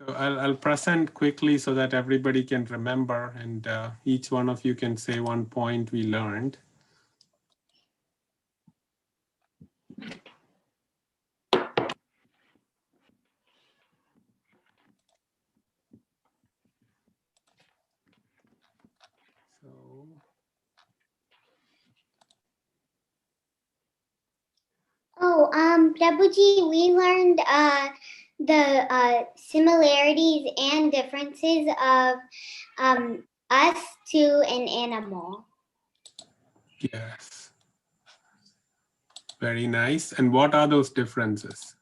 So I'll present quickly so that everybody can remember, and each one of you can say one point we learned. So Oh, Prabhuji, we learned the similarities and differences of us to an animal. yes, very nice. And what are those differences?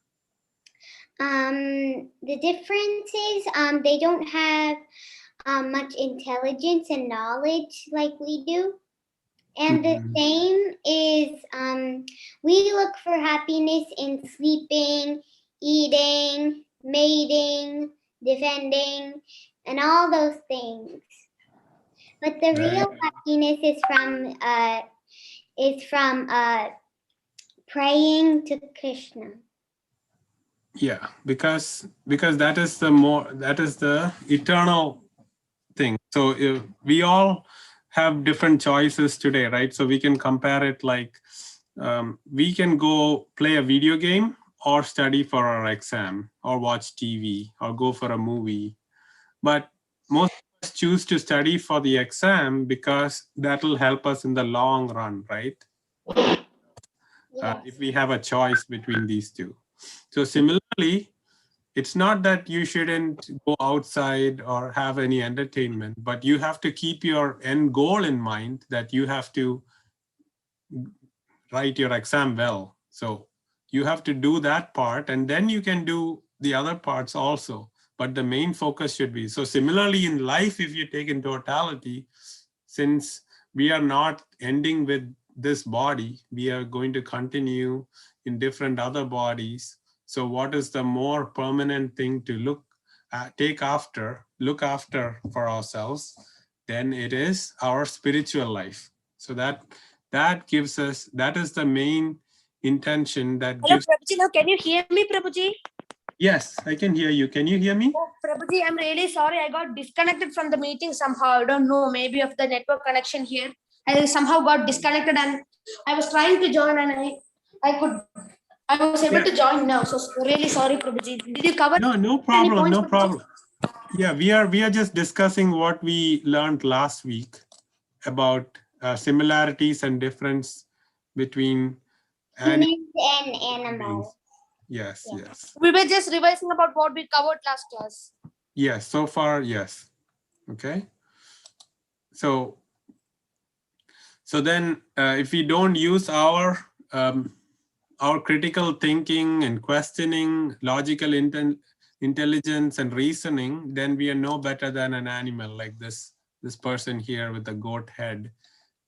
The differences, they don't have much intelligence and knowledge like we do. And the same is we look for happiness in sleeping, eating, mating, defending, and all those things. But the real happiness is from praying to Krishna. Yeah, because that is the eternal thing. So if we all have different choices today, right? So we can compare it like we can go play a video game or study for our exam or watch TV or go for a movie. But most of us choose to study for the exam because that will help us in the long run, right? Yes. If we have a choice between these two. So similarly, it's not that you shouldn't go outside or have any entertainment, but you have to keep your end goal in mind, that you have to write your exam well. So you have to do that part, and then you can do the other parts also. But the main focus should be. So similarly in life, if you take in totality, since we are not ending with this body, we are going to continue in different other bodies. So what is the more permanent thing to look after for ourselves? Then it is our spiritual life. So that gives us, that is the main intention that Hello, gives. Prabhuji. Now, can you hear me, Prabhuji? Yes, I can hear you. Can you hear me? Oh, Prabhuji, I'm really sorry. I got disconnected from the meeting somehow. I don't know, maybe of the network connection here. I somehow got disconnected and I was trying to join and I was able to join now. So really sorry, Prabhuji. Did you cover? No problem, no problem. Yeah, we are just discussing what we learned last week about similarities and difference between Humans and animals. Yes, yes. We were just revising about what we covered last class. Yes, so far, yes. Okay. So then if we don't use our critical thinking and questioning, logical intelligence and reasoning, then we are no better than an animal like this person here with the goat head.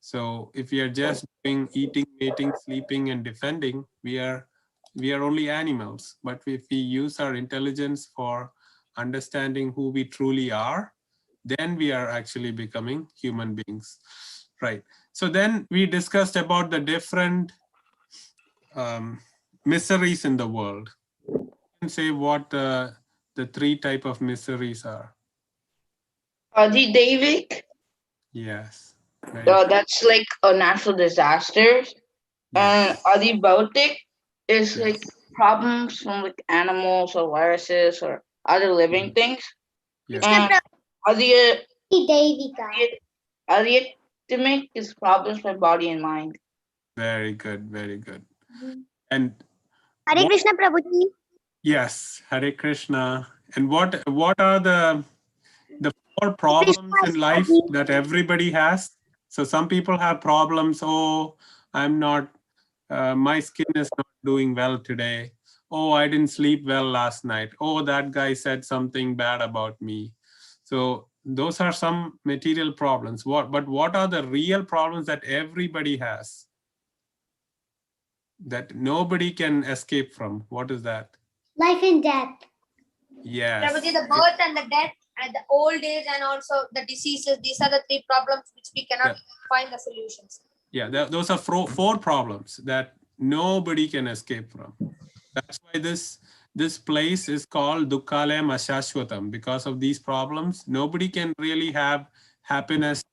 So if we are just doing eating, mating, sleeping, and defending, we are only animals. But if we use our intelligence for understanding who we truly are, then we are actually becoming human beings, right? So then we discussed about the different miseries in the world. You can say what the three type of miseries are. The Davic, Yes. that's like a natural disasters. And the Biotic is like problems from like animals or viruses or other living things. Yes. And the Devika. Atomic is problems by body and mind. Very good, very good. And Hare Krishna Prabhuji. yes, Hare Krishna. And what are the four problems in life that everybody has? So some people have problems. Oh, I'm not, my skin is not doing well today. Oh, I didn't sleep well last night. Oh, that guy said something bad about me. So those are some material problems. But what are the real problems that everybody has, that nobody can escape from? What is that? Life and death. Yes. Prabhuji, the birth and the death and the old age and also the diseases, these are the three problems which we cannot find the solutions. Yeah, those are four problems that nobody can escape from. That's why this this place is called Dukkalayam Ashashwatam. Because of these problems, nobody can really have happiness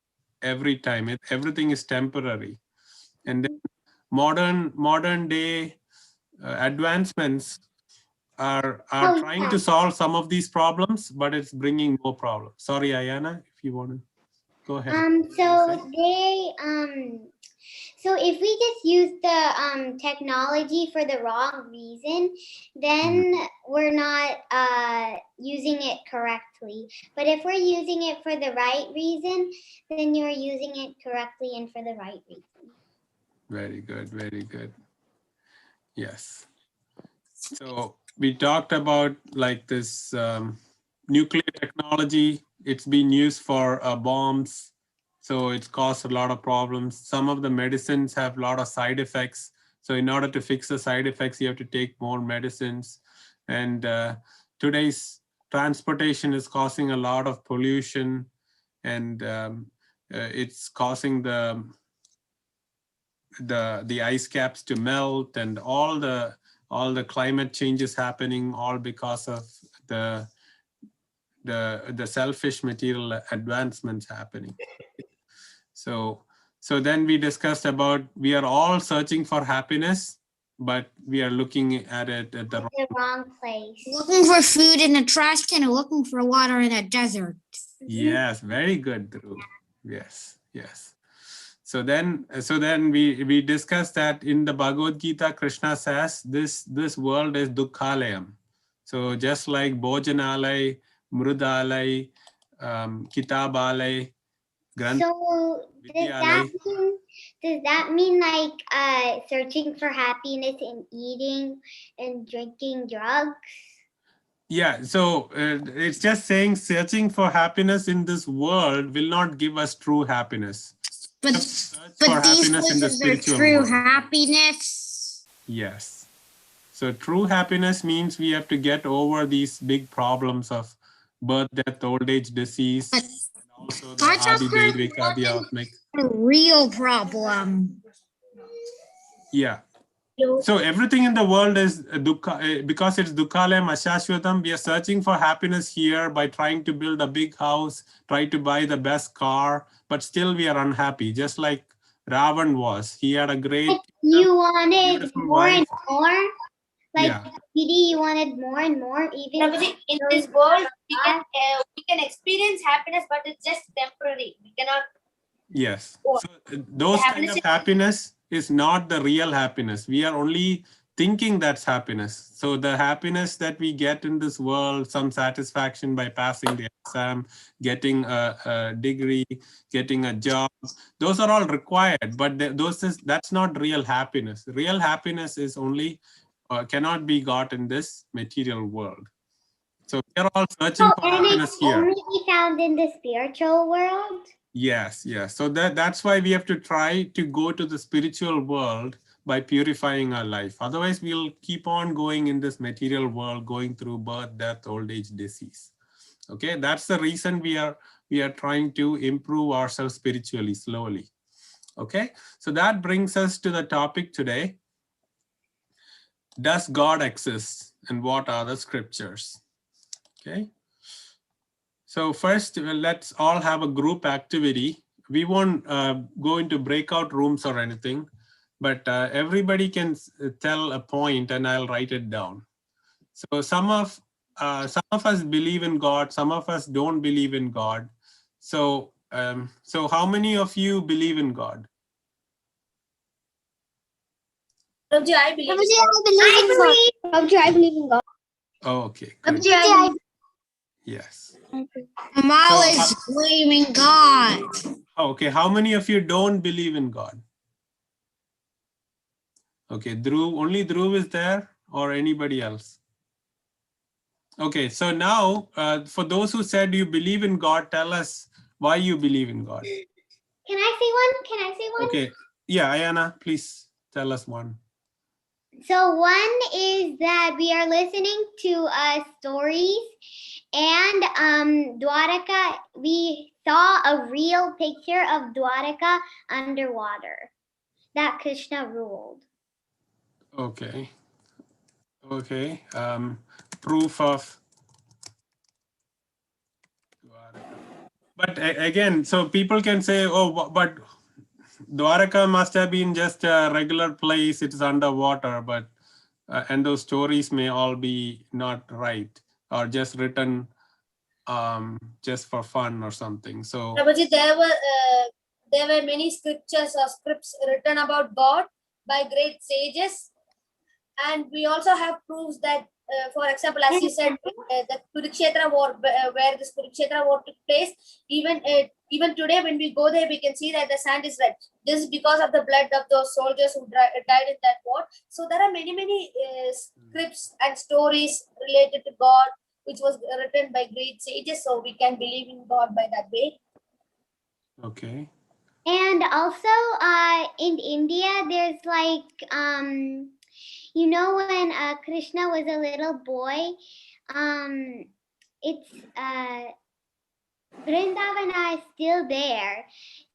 every time. Everything is temporary. And then modern day advancements are Oh, trying yeah. to solve some of these problems, but it's bringing more problems. Sorry, Ayana, if you want to go ahead. So if we just use the technology for the wrong reason, then we're not using it correctly. But if we're using it for the right reason, then you're using it correctly and for the right reason. Very good, very good. Yes. So we talked about like this nuclear technology. It's been used for bombs. So it's caused a lot of problems. Some of the medicines have a lot of side effects. So in order to fix the side effects, you have to take more medicines. And today's transportation is causing a lot of pollution, and it's causing the ice caps to melt, and all the climate changes happening, all because of the selfish material advancements happening. So then we discussed about we are all searching for happiness, but we are looking at it at the wrong place. Looking for food in a trash can or looking for water in a desert. Yes, very good, Dhruv. Yes, yes. So then we discussed that in the Bhagavad Gita, Krishna says this world is Dukkhalayam. So just like Bhojanalay, Mrudalay, Kitabalay, Granth. So does that mean like searching for happiness in eating and drinking drugs? Yeah, so it's just saying searching for happiness in this world will not give us true happiness. But these places are true happiness. Yes. So true happiness means we have to get over these big problems of birth, death, old age, disease, and also the Adi Daivik, Adi Atmik. A real problem. Yeah. So everything in the world is dukkha, because it's Dukkalayam Ashashwatam. We are searching for happiness here by trying to build a big house, try to buy the best car, but still we are unhappy, just like Ravan was. He had a great, you wanted more wife. and more? Like, Yeah. PD, you wanted more and more, even In this world, we can experience happiness, but it's just temporary. We cannot. Yes. So those kind of happiness is not the real happiness. We are only thinking that's happiness. So the happiness that we get in this world, some satisfaction by passing the exam, getting a degree, getting a job, those are all required, but that's not real happiness. Real happiness is only cannot be got in this material world. So we are all searching for happiness here. Only be found in the spiritual world? Yes, yes. So that's why we have to try to go to the spiritual world by purifying our life. Otherwise, we'll keep on going in this material world, going through birth, death, old age, disease. Okay, that's the reason we are trying to improve ourselves spiritually, slowly. Okay, so that brings us to the topic today. Does God exist, and what are the scriptures? Okay. So first, let's all have a group activity. We won't go into breakout rooms or anything, but everybody can tell a point and I'll write it down. So some of us believe in God, some of us don't believe in God. So how many of you believe in God? Prabhuji, I believe. I believe in God. Oh, okay. Good. Yes. Amal is blaming God. Okay, how many of you don't believe in God? Okay, Dhruv, only Dhruv is there, or anybody else? Okay, so now for those who said you believe in God, tell us why you believe in God. Can I say one? Okay, yeah, Ayana, please tell us one. So one is that we are listening to stories, and Dwaraka, we saw a real picture of Dwaraka underwater that Krishna ruled. Okay. Okay, proof of. But again, so people can say, oh, but Dwaraka must have been just a regular place. It's underwater, but and those stories may all be not right or just written just for fun or something. So Prabhuji, there were many scriptures or scripts written about God by great sages, and we also have proofs that, for example, as you said, the Kurukshetra war, where this Kurukshetra war took place, even today when we go there, we can see that the sand is red. This is because of the blood of those soldiers who died in that war. So there are many scripts and stories related to God, which was written by great sages. So we can believe in God by that way. okay. And also, in India, there's like, you know, when Krishna was a little boy, it's Vrindavana is still there,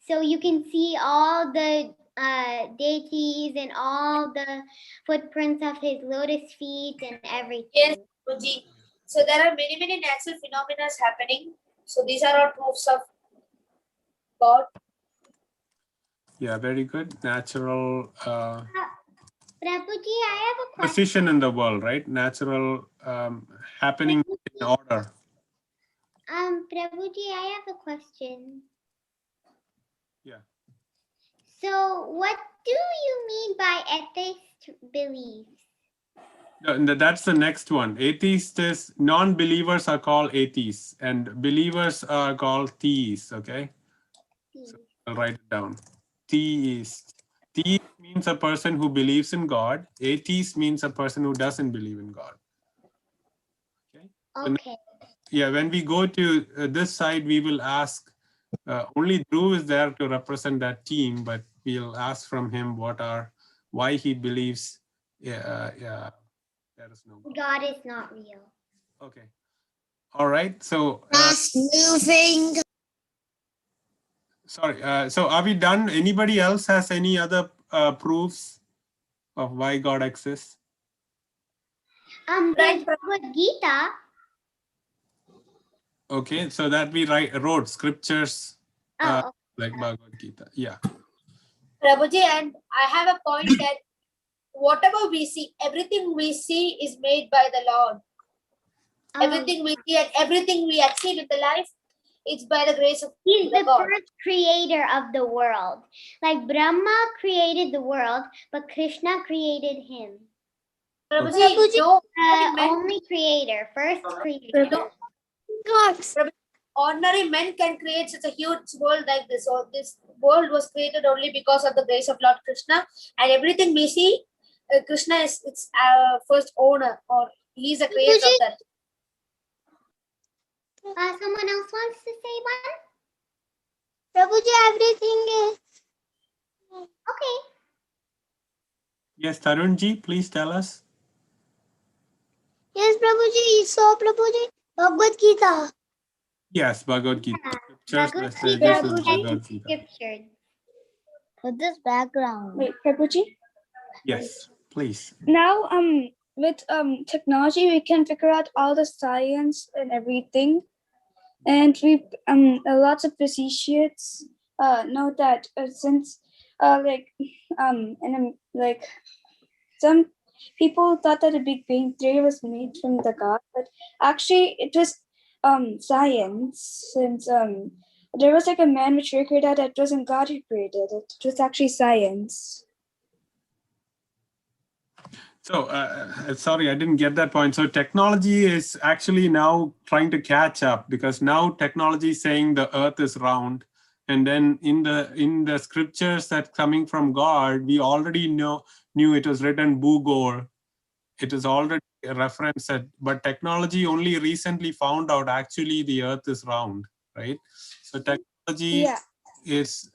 so you can see all the deities and all the footprints of his lotus feet and everything. Yes, Guruji. So there are many natural phenomena happening. So these are all proofs of God. Yeah, very good. Natural Prabhuji, I have a question. position in the world, right? Natural happening in order. Prabhuji, I have a question. Yeah. So, what do you mean by atheist beliefs? That's the next one. Atheist is non-believers are called atheists and believers are called theists. Okay, so I'll write it down. Theist. Theist means a person who believes in God. Atheist means a person who doesn't believe in God. Okay. So Okay. yeah, when we go to this side, we will ask. Only Dhruv is there to represent that team, but we'll ask from him why he believes. Yeah. There is no God. God is not real. Okay. All right. So Moving. sorry. So are we done? Anybody else has any other proofs of why God exists? There's Bhagavad Gita. Okay. So that we wrote scriptures Oh, like Bhagavad Gita. Yeah. Prabhuji, and I have a point that whatever we see, everything we see is made by the Lord. Everything we see and everything we achieve in the life, it's by the grace of He's the God. first creator of the world. Like Brahma created the world, but Krishna created him. Prabhuji, no, Only creator, first creator. ordinary men can create such a huge world like this. So this world was created only because of the grace of Lord Krishna, and everything we see, Krishna is its first owner, or he is a creator of that. Someone else wants to say one? Prabhuji, everything is okay. Yes, Tarunji, please tell us. Yes, Prabhuji. So, Prabhuji, Bhagavad Gita. Yes, Bhagavad Gita. Scriptures, Bhagavad messages in Gita Bhagavad Gita. scriptures. For this background. Wait, Prabhuji? Yes, please. Now, with technology, we can figure out all the science and everything. And we lots of physicians know that since some people thought that the Big Bang Theory was made from the God, but actually it was science, since there was like a man which figured out that it wasn't God who created it. It was actually science. So, sorry, I didn't get that point. So technology is actually now trying to catch up because now technology is saying the earth is round. And then in the scriptures that's coming from God, we already knew it was written Bugor. It is already a reference that, but technology only recently found out actually the earth is round, right? So technology is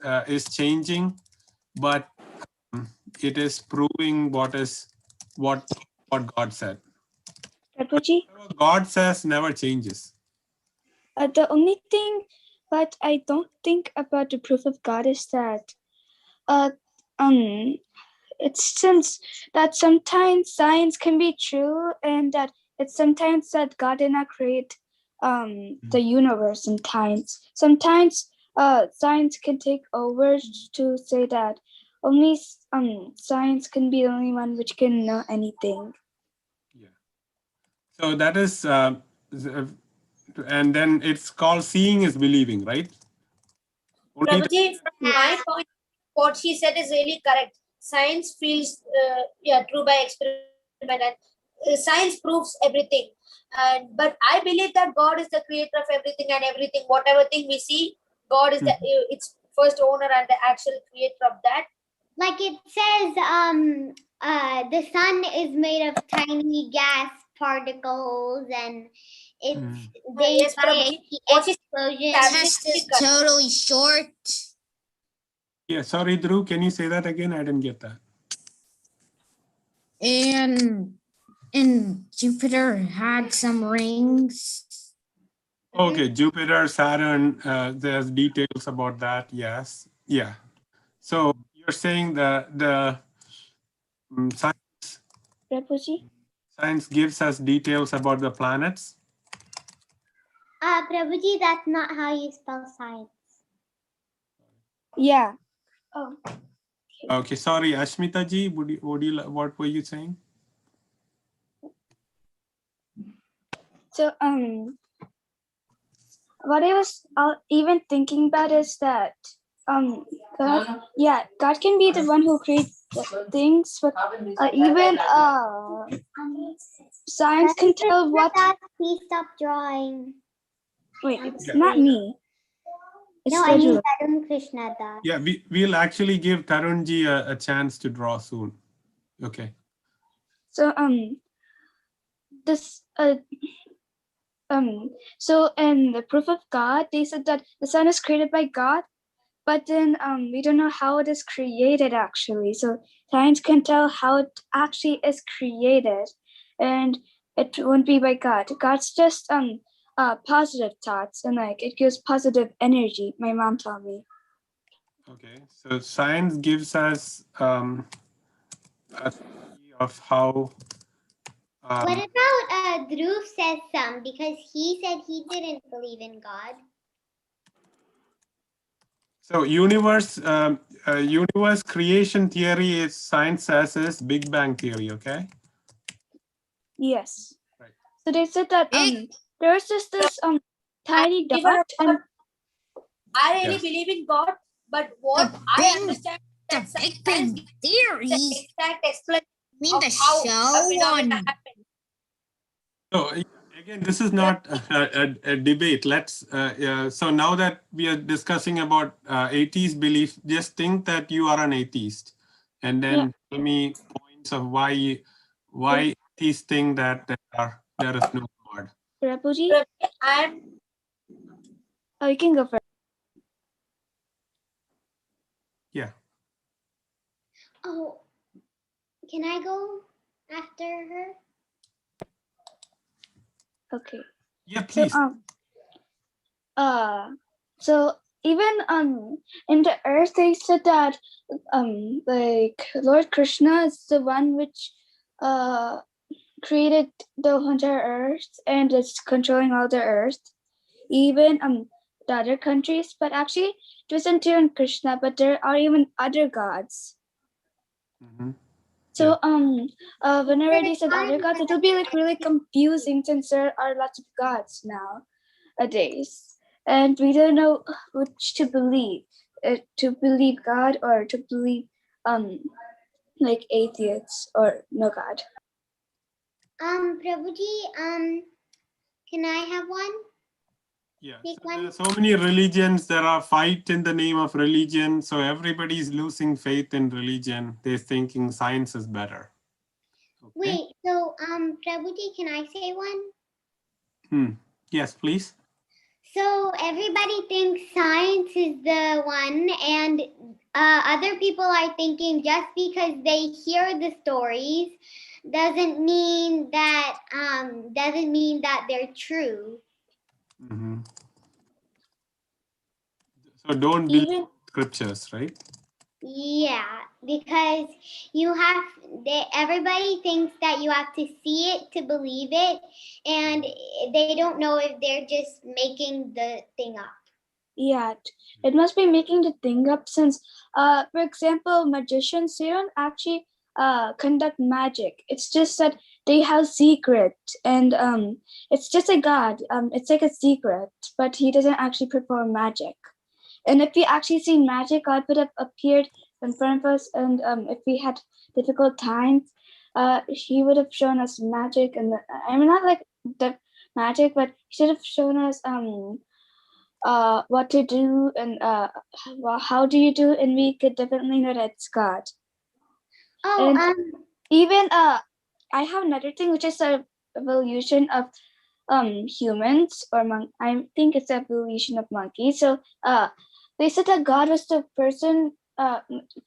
changing, but it is proving what God said. Prabhuji? God says never changes. The only thing that I don't think about the proof of God is that it's since that sometimes science can be true, and that it's sometimes that God did not create the universe. Sometimes science can take over to say that only science can be the only one which can know anything. Yeah. So that is, and then it's called seeing is believing, right? Only the- Prabhuji, from my point, what she said is really correct. Science feels true by experiment, and science proves everything. And but I believe that God is the creator of everything and everything. Whatever thing we see, God is the its first owner and the actual creator of that. Like it says, the sun is made of tiny gas particles, and it's they Yes, by Prabhuji. What she explosion. Test is totally short. Yeah, sorry, Drew, can you say that again? I didn't get that. And Jupiter had some rings. Okay, Jupiter, Saturn, there's details about that, yes. Yeah. So you're saying the Prabhuji? science gives us details about the planets? Prabhuji, that's not how you spell science. Yeah. Oh. Okay, sorry, Ashmita ji, what were you saying? So what I was even thinking about is that God, yeah, God can be the one who creates things, but even science can tell what. Please stop drawing. Wait, it's Yeah. not me. It's No, I mean Raju. Tarun Krishna Das. Yeah, we'll actually give Tarun ji a chance to draw soon. Okay. So this so in the proof of God, they said that the sun is created by God, but then we don't know how it is created actually. So science can tell how it actually is created, and it won't be by God. God's just positive thoughts, and like it gives positive energy. My mom told me. Okay, so science gives us a theory of how. What about Dhruv says some, because he said he didn't believe in God. So universe creation theory is science says is Big Bang theory. Okay. Yes. Right. So they said that there's just this tiny dot, and I really Yes. believe in God, but what I understand The that Big science Bang gives Theory. the exact explanation I mean of the how show a phenomena one. happens. So again, this is not a debate. Let's. So now that we are discussing about atheist belief, just think that you are an atheist, and then tell me points of why atheists think that there is no God. Prabhuji, I'm you can go first. Yeah. Oh, can I go after her? Okay. Yeah, So please. so even in the earth they said that like Lord Krishna is the one which created the entire earth and is controlling all the earth, even the other countries, but actually it wasn't even Krishna, but there are even other gods. Mhm. So whenever they said other gods, it'll be like really confusing since there are lots of gods nowadays, and we don't know which to believe God or to believe like atheists or no God. Prabhuji, can I have one? Yeah. Take So there one. are so many religions. There are fight in the name of religion. So everybody's losing faith in religion. They're thinking science is better. Okay. Wait, so Prabhuji, can I say one? Yes, please. So everybody thinks science is the one, and other people are thinking just because they hear the stories doesn't mean that they're true. Mhm. So don't believe scriptures, right? Yeah, because everybody thinks that you have to see it to believe it, and they don't know if they're just making the thing up. Yeah, it must be making the thing up since, for example, magicians, they don't actually conduct magic. It's just that they have secret, and it's just a god. It's like a secret, but he doesn't actually perform magic. And if we actually seen magic, God would have appeared in front of us, and if we had difficult times, he would have shown us magic, and I mean not like the magic, but he should have shown us what to do and how do you do, and we could definitely know that it's God. Oh, And even I have another thing which is the evolution of humans or I think it's the evolution of monkeys. So they said that God was the person.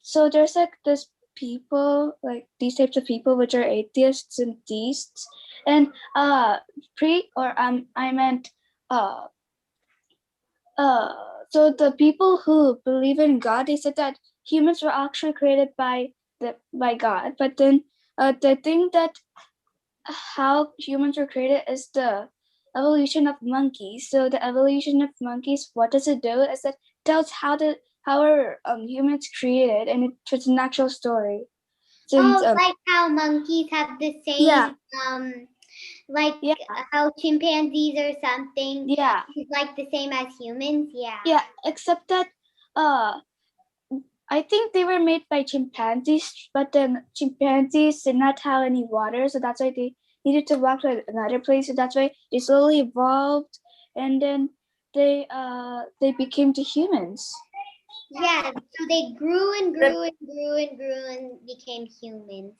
So there's like this people, like these types of people which are atheists and theists, and I meant uh so the people who believe in God, they said that humans were actually created by God. But then the thing that how humans were created is the evolution of monkeys. So the evolution of monkeys, what does it do? Is that tells how are humans created, and it's an actual story. Since like how monkeys have the same yeah, like yeah, how chimpanzees or something yeah, is like the same as humans. Yeah. yeah. Except that I think they were made by chimpanzees, but then chimpanzees did not have any water, so that's why they needed to walk to another place. So that's why they slowly evolved, and then they became the humans. Yeah, so they grew and grew and grew and grew and became humans.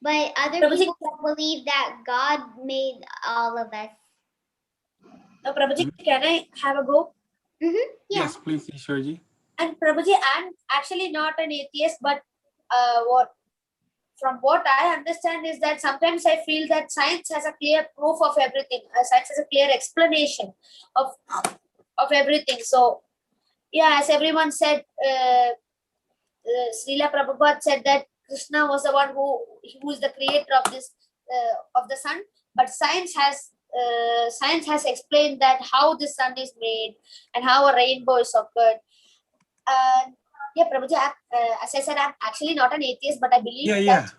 But other Prabhuji, people believe that God made all of us. Prabhuji, can I have a go? Yeah. Yes, please, Ishwarji. And Prabhuji, I'm actually not an atheist, but from what I understand is that sometimes I feel that science has a clear proof of everything. Science has a clear explanation of everything. So yeah, as everyone said, Srila Prabhupada said that Krishna was the one who is the creator of this of the sun, but science has explained that how the sun is made and how a rainbow is occurred. Yeah, Prabhuji, as I said, I'm actually not an atheist, but I believe that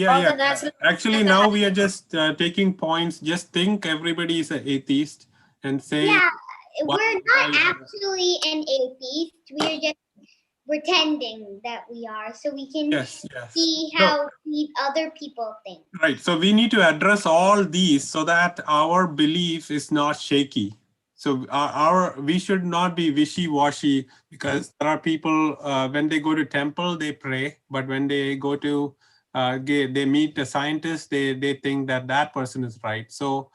all the natural. Actually, now we are just taking points. Just think everybody is an atheist and say. Yeah, we're not actually an atheist. We're just pretending that we are, so we can see how other people think. Right. So we need to address all these so that our belief is not shaky. So we should not be wishy-washy, because there are people when they go to temple they pray, but when they go to they meet a scientist, they think that person is right. So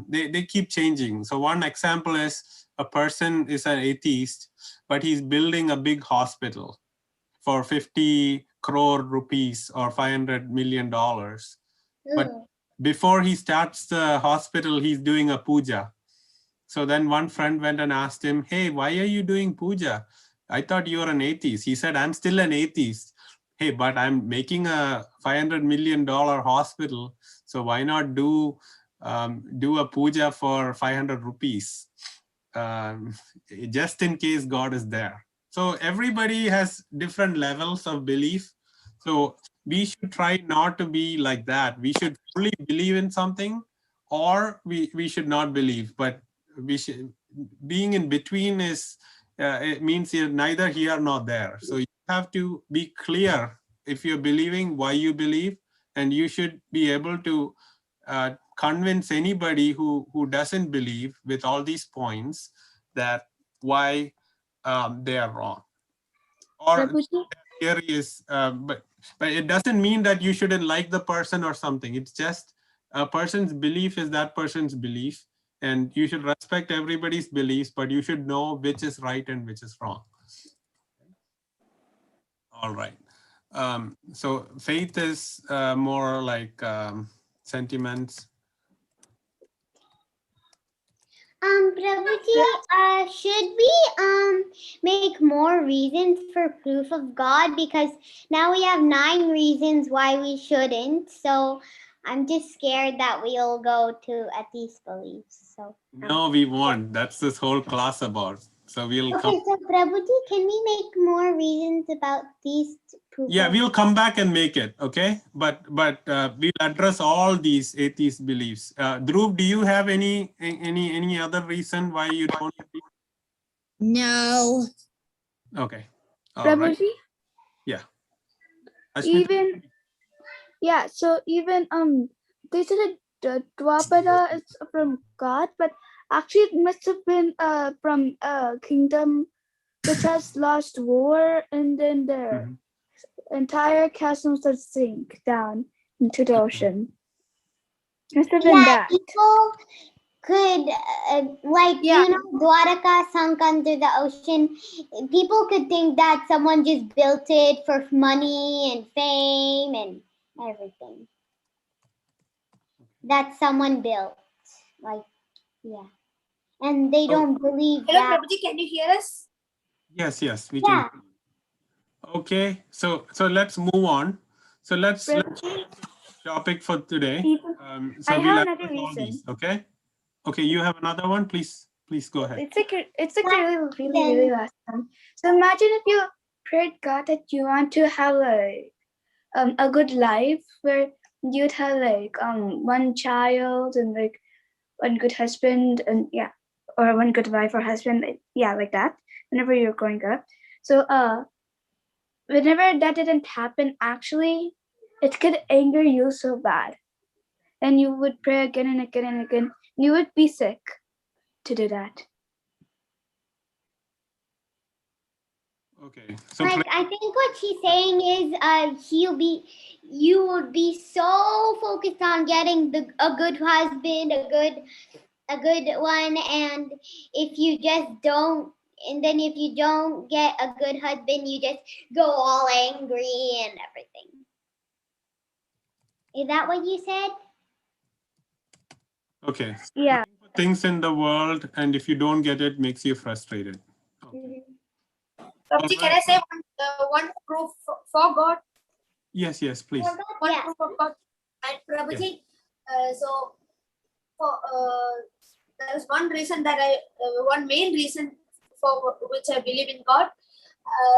they keep changing. So one example is a person is an atheist, but he's building a big hospital for 50 crore rupees or $500 million. But before he starts the hospital, he's doing a puja. So then one friend went and asked him, hey, why are you doing puja? I thought you were an atheist. He said, I'm still an atheist. Hey, but I'm making a $500 million hospital. So why not do a puja for 500 rupees? Just in case God is there. So everybody has different levels of belief. So we should try not to be like that. We should fully believe in something, or we should not believe. But we should, being in between is it means you're neither here nor there. So you have to be clear if you're believing why you believe, and you should be able to convince anybody who doesn't believe with all these points that why they are wrong. Or theory is, but it doesn't mean that you shouldn't like the person or something. It's just a person's belief is that person's belief, and you should respect everybody's beliefs, but you should know which is right and which is wrong. All right. So faith is more like sentiments. Prabhuji, should we make more reasons for proof of God? Because now we have 9 reasons why we shouldn't. So I'm just scared that we'll go to atheist beliefs. So No, we won't. That's this whole class about. So we'll come. okay, so Prabhuji, can we make more reasons about these proof? Yeah, of- we'll come back and make it. Okay, but we'll address all these atheist beliefs. Dhruv, do you have any other reason why you don't? No. Okay. All right. Prabhuji, Ashmita? yeah, so even they said that the Dwapara is from God, but actually it must have been from a kingdom which has lost war, and then their Mhm. entire castle started sink down into the ocean. Must have been Yeah, that. people could Yeah. Dwaraka sunk under the ocean. People could think that someone just built it for money and fame and everything. That someone built, yeah, and they don't believe Hello, that. Prabhuji, can you hear us? Yes, we Yeah. can. Okay, so let's move on. So let's Prabhuji, topic for today. even So I we'll have address another all reason. these. Okay, you have another one. Please go ahead. It's like really last time. So imagine if you prayed God that you want to have a good life where you'd have one child and like one good husband and or one good wife or husband, like that whenever you're growing up. So whenever that didn't happen, actually it could anger you so bad, and you would pray again and again and again. You would be sick to do that. Okay, so I think what she's saying is, you would be so focused on getting a good husband, a good one, and if you just don't, and then if you don't get a good husband, you just go all angry and everything. Is that what you said? okay. Yeah. Things in the world, and if you don't get it, makes you frustrated. Prabhuji, can I say one proof for God? Yes, please. One Yeah. proof of God. And Prabhuji, so for there is one reason that one main reason for which I believe in God.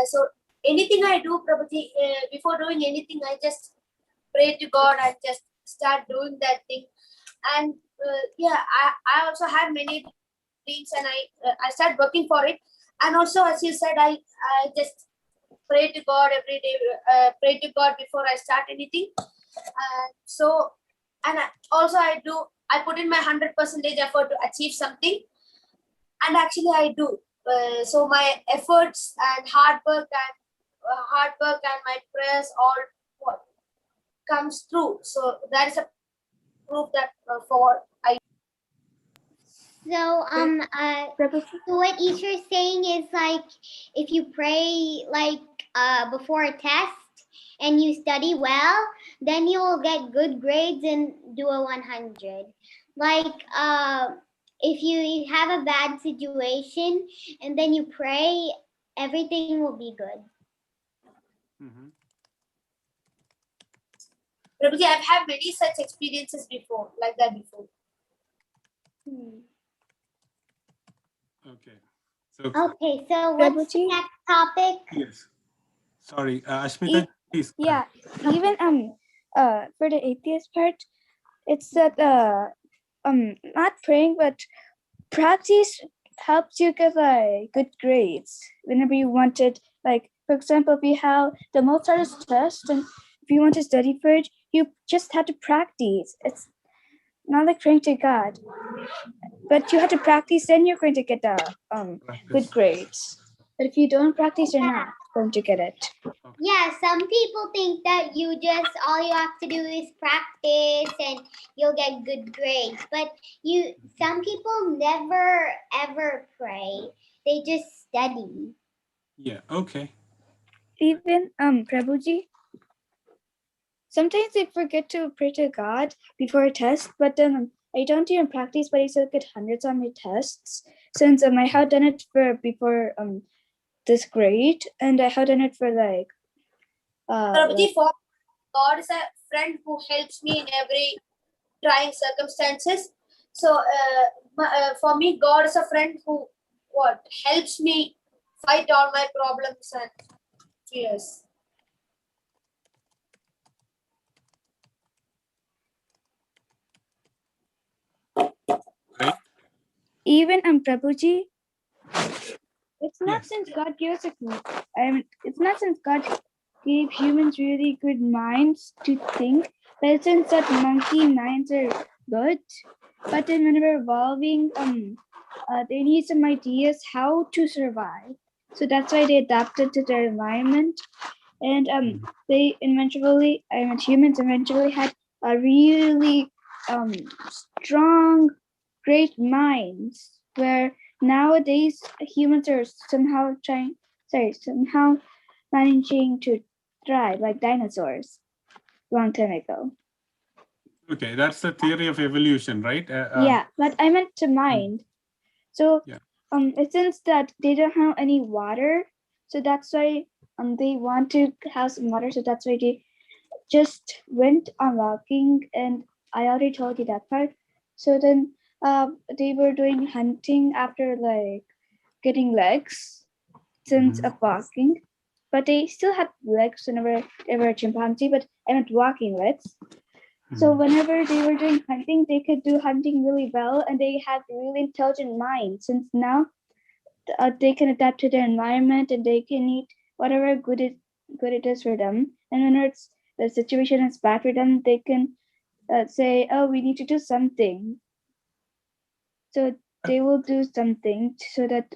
So anything I do, Prabhuji, before doing anything, I just pray to God and just start doing that thing. And I also had many dreams, and I start working for it. And also, as you said, I just pray to God every day. Pray to God before I start anything. Also I put in my 100% effort to achieve something, and actually I do. So my efforts and hard work and my prayers all comes through. So that is a proof that for I. So Prabhuji? so what Isha's saying is like if you pray before a test and you study well, then you will get good grades and do a 100. If you have a bad situation and then you pray, everything will be good. Mhm. Prabhuji, I've had many such experiences before, like that before. Okay. So Okay, so what's the Prabhuji? next topic? yes. Sorry, Ashmita, please. go ahead. Yeah, even for the atheist part, it's that not praying but practice helps you get like good grades whenever you want it. Like for example, if you have the most hardest test and if you want to study for it, you just have to practice. It's not like praying to God, but you have to practice, then you're going to get the good Practice. grades. But if you don't practice, you're not going to get it. Yeah, some people think that all you have to do is practice and you'll get good grades. But some people never ever pray. They just study. Yeah, okay. Even Prabhuji, sometimes I forget to pray to God before a test, but then I don't even practice, but I still get hundreds on my tests since I had done it for before this grade, and I had done it for like Prabhuji, for God is a friend who helps me in every trying circumstances. So for me, God is a friend who helps me fight all my problems and fears. Right? even Prabhuji, it's not Yes. since God gives us it's not since God gave humans really good minds to think, but since that monkey minds are good. But then when we're evolving, they need some ideas how to survive. So that's why they adapted to their environment. And they eventually, humans eventually had a really strong, great minds. Where nowadays humans are somehow managing to thrive like dinosaurs long time ago. Okay, that's the theory of evolution, right? Yeah, but I meant to mind. So Yeah. since that they don't have any water, so that's why they want to have some water. So that's why they just went on walking, and I already told you that part. So then they were doing hunting after like getting legs since of walking, but they still had legs whenever they were a chimpanzee, but I meant walking legs. So whenever they were doing hunting, they could do hunting really well, and they had really intelligent minds. Since now they can adapt to their environment, and they can eat whatever good it is for them. And when it's the situation is bad for them, they can say, "Oh, we need to do something." So they will do something so that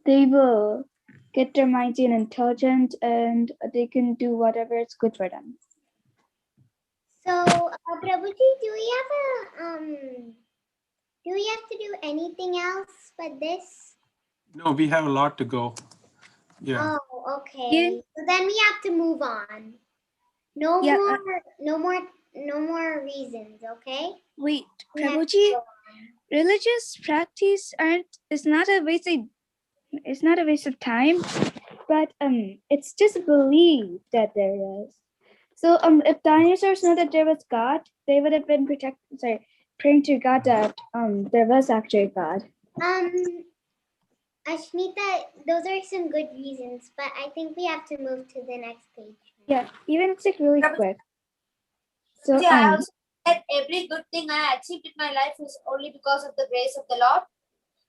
they will get their minds in intelligent, and they can do whatever is good for them. So, Prabhuji, do we have to do anything else with this? No, we have a lot to go. Yeah. Oh, okay. So then we have to move on. No Yeah, more reasons, okay? Wait, We have to Prabhuji, go on. religious practice it's not a waste of time, but it's just a belief that there is. So if dinosaurs know that there was God, they would have been praying to God that there was actually God. Ashmita, those are some good reasons, but I think we have to move to the next page. Yeah, even it's like really quick. So Prabhuji, I also said every good thing I achieved in my life is only because of the grace of the Lord.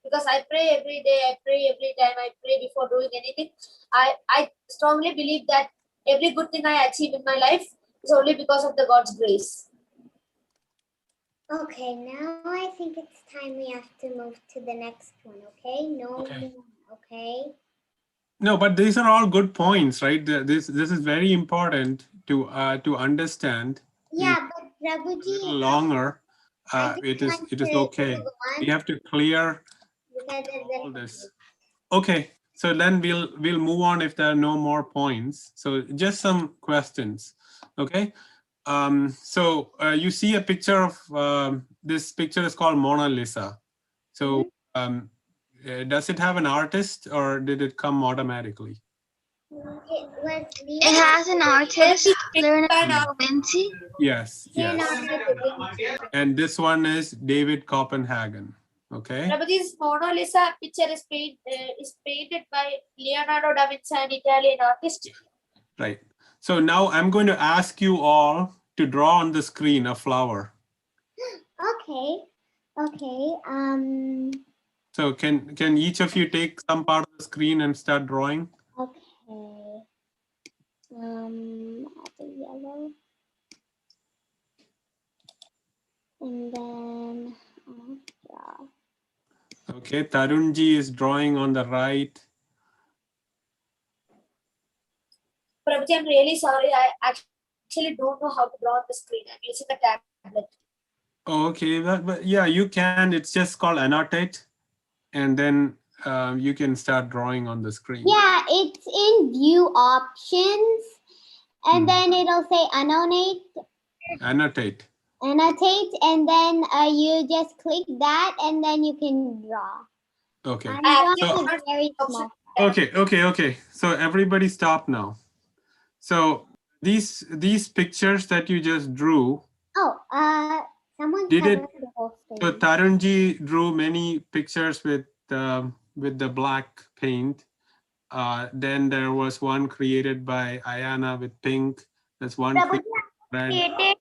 Because I pray every day, I pray every time, I pray before doing anything. I strongly believe that every good thing I achieve in my life is only because of the God's grace. Okay, now I think it's time we have to move to the next one, okay? Okay. More, okay? No, but these are all good points, right? This is very important to understand. Yeah, but A Prabhuji, little longer. I just It is want to okay. move on We have to clear because of all the this. Okay, so then we'll move on if there are no more points. So just some questions. Okay. So you see a picture of this picture is called Mona Lisa. So does it have an artist, or did it come automatically? It has an artist, Leonardo da Vinci. Yes, yes. Leonardo da Vinci. And this one is David Copenhagen. Okay. Prabhuji's Mona Lisa picture is painted by Leonardo da Vinci, an Italian artist. Right. So now I'm going to ask you all to draw on the screen a flower. Okay. So can each of you take some part of the screen and start drawing? Okay. The yellow. And then draw. Okay, Tarunji is drawing on the right. Prabhuji, I'm really sorry. I actually don't know how to draw on the screen. I'm using a tablet. Oh, okay, but yeah, you can. It's just called annotate, and then you can start drawing on the screen. Yeah, it's in view options, and then it'll say annotate. Annotate. annotate, and then you just click that, and then you can draw. Okay. I'm So- drawing a very small. Okay. So everybody stop now. So these pictures that you just drew, Oh, someone Did it- covered the whole so screen. Tarunji drew many pictures with the black paint. Then there was one created by Ayana with pink. There's one Prabhuji, red.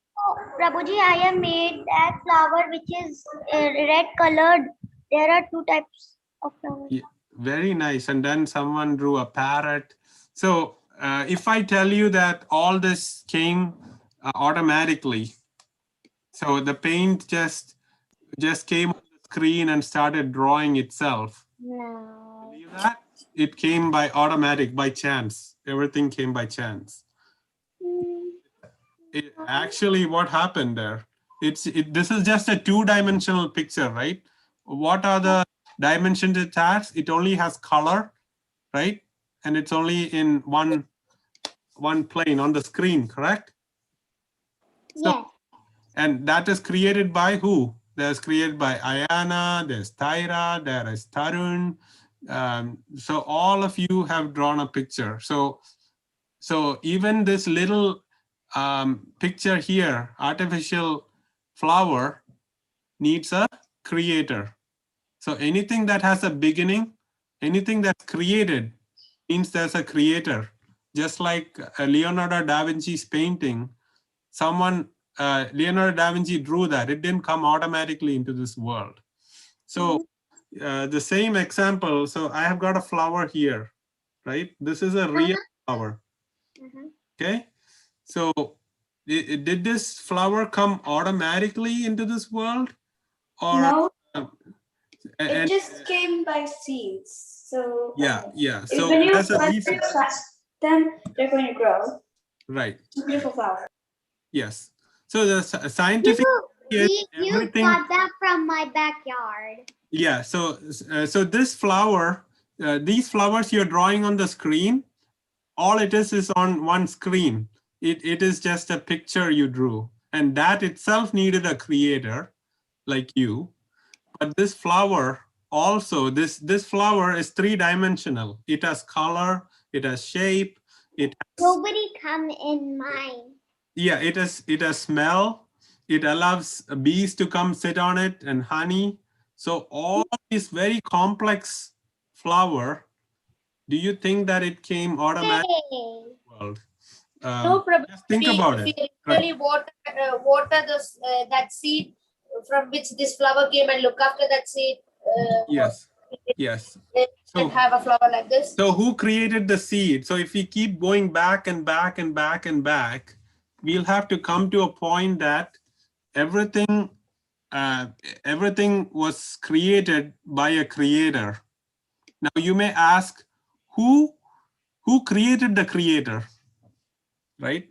Prabhuji, I have made that flower which is red colored. There are two types of flowers. Yeah, very nice. And then someone drew a parrot. So if I tell you that all this came automatically, so the paint just came on the screen and started drawing itself. No. Believe that? It came by automatic, by chance. Everything came by chance. Actually, what happened there? This is just a two-dimensional picture, right? What are the dimensions it has? It only has color, right? And it's only in one plane on the screen, correct? Yes. And that is created by who? That's created by Ayana, there's Tyra, there is Tarun. So all of you have drawn a picture. So even this little picture here, artificial flower, needs a creator. So anything that has a beginning, anything that's created means there's a creator. Just like Leonardo da Vinci's painting, Leonardo da Vinci drew that. It didn't come automatically into this world. So the same example, so I have got a flower here, right? This is a real flower. Okay, so did this flower come automatically into this world? Or No, and- it just came by seeds. So yeah. So when you that's a plant reason. them, they're going to grow. Right. Beautiful flower. Yes. So the scientific is You everything. got that from my backyard. Yeah. So this flower, these flowers you're drawing on the screen, all it is on one screen. It is just a picture you drew, and that itself needed a creator like you. But this flower also, this flower is three-dimensional. It has color, it has shape, it has, Nobody come in mine. yeah, it has smell. It allows bees to come sit on it and honey. So all this very complex flower, do you think that it came automatically Hey. in the world? No problem. Just think about it. If you really water that seed from which this flower came and look after that seed, Yes. it So- can have a flower like this. So who created the seed? So if we keep going back and back and back and back, we'll have to come to a point that everything was created by a creator. Now you may ask, who created the creator, right?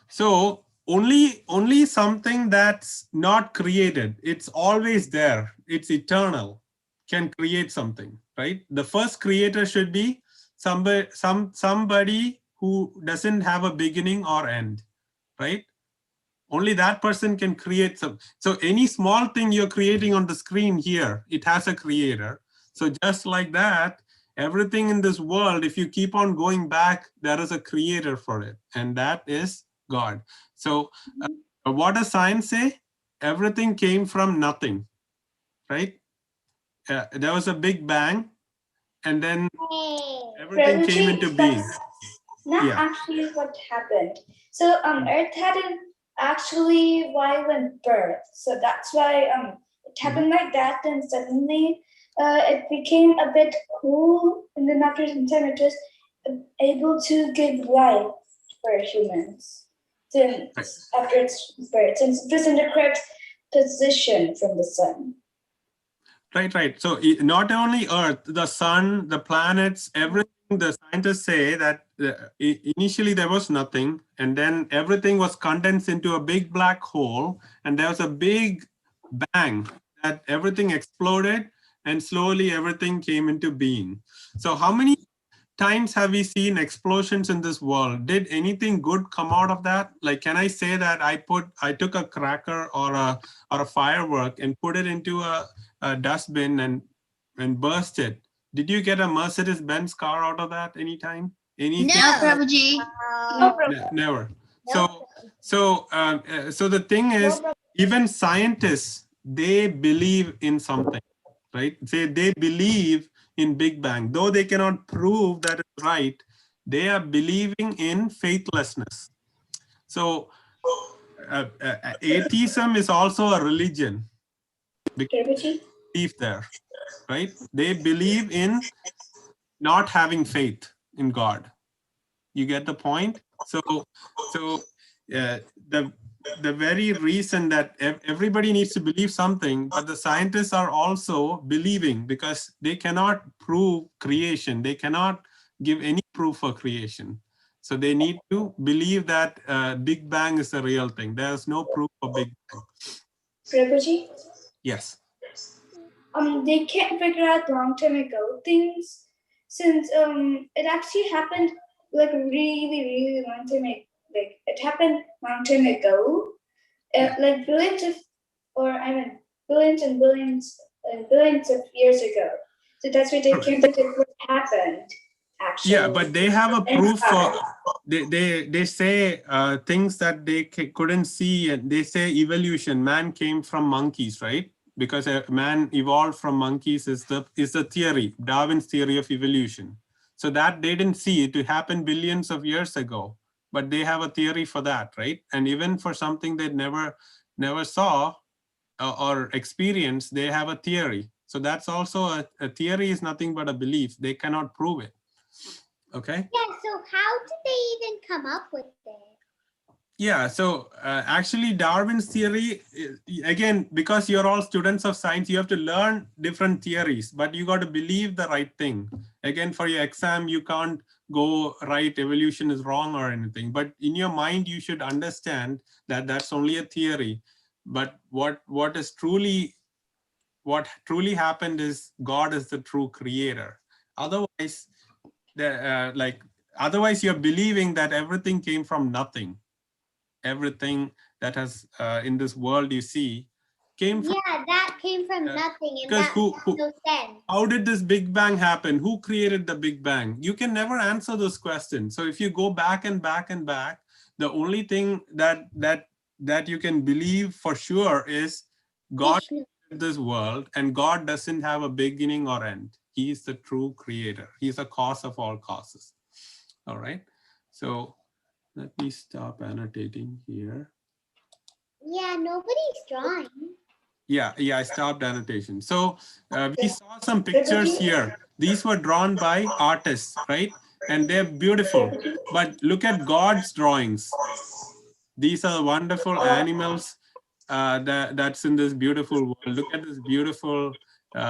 So only something that's not created, it's always there, it's eternal, can create something, right? The first creator should be somebody who doesn't have a beginning or end, right? Only that person can create some. So any small thing you're creating on the screen here, it has a creator. So just like that, everything in this world, if you keep on going back, there is a creator for it, and that is God. So what does science say? Everything came from nothing, right? There was a big bang, and then Hey. everything came into being. That's not Yeah. actually what happened. So Earth hadn't actually violent birth. So that's why it happened like that, and suddenly it became a bit cool, and then after some time it was able to give life for humans. Since after its birth, since it was in the correct position from the sun. Right. So not only Earth, the sun, the planets, everything, the scientists say that initially there was nothing, and then everything was condensed into a big black hole, and there was a big bang that everything exploded, and slowly everything came into being. So how many times have we seen explosions in this world? Did anything good come out of that? Like, can I say that I took a cracker or a firework and put it into a dustbin and burst it? Did you get a Mercedes-Benz car out of that anytime? Anytime? No, Prabhuji. Never. So the thing is, even scientists, they believe in something, right? They believe in Big Bang, though they cannot prove that it's right. They are believing in faithlessness. So atheism is also a religion. Belief there, right? They believe in not having faith in God. You get the point? So the very reason that everybody needs to believe something, but the scientists are also believing because they cannot prove creation. They cannot give any proof for creation. So they need to believe that Big Bang is a real thing. There's no proof for Big Bang. Prabhuji, Yes. they can't figure out long time ago things since it actually happened like really long time ago. Like it happened long time ago, like billions and billions of years ago. So that's why they can't predict what happened. Actually. Yeah, but they have a proof for, they say things that they couldn't see, and they say evolution, man came from monkeys, right? Because man evolved from monkeys is the theory, Darwin's theory of evolution. So that they didn't see it happened billions of years ago, but they have a theory for that, right? And even for something they never saw or experienced, they have a theory. So that's also a theory is nothing but a belief. They cannot prove it. Okay. Yeah, so how did they even come up with it? Yeah, so actually Darwin's theory, again, because you're all students of science, you have to learn different theories, but you got to believe the right thing. Again, for your exam, you can't go right, evolution is wrong or anything, but in your mind, you should understand that that's only a theory. But what truly happened is God is the true creator. Otherwise, otherwise you're believing that everything came from nothing. Everything that has in this world you see came from, yeah, that came from nothing, and because that makes no sense. How did this Big Bang happen? Who created the Big Bang? You can never answer those questions. So if you go back and back and back, the only thing that you can believe for sure is God Vishnu. created this world, and God doesn't have a beginning or end. He is the true creator. He is the cause of all causes. All right. So let me stop annotating here. Yeah, nobody's drawing. Yeah, I stopped annotation. So we saw some pictures here. These were drawn by artists, right? And they're beautiful. But look at God's drawings. These are wonderful animals that's in this beautiful world. Look at this beautiful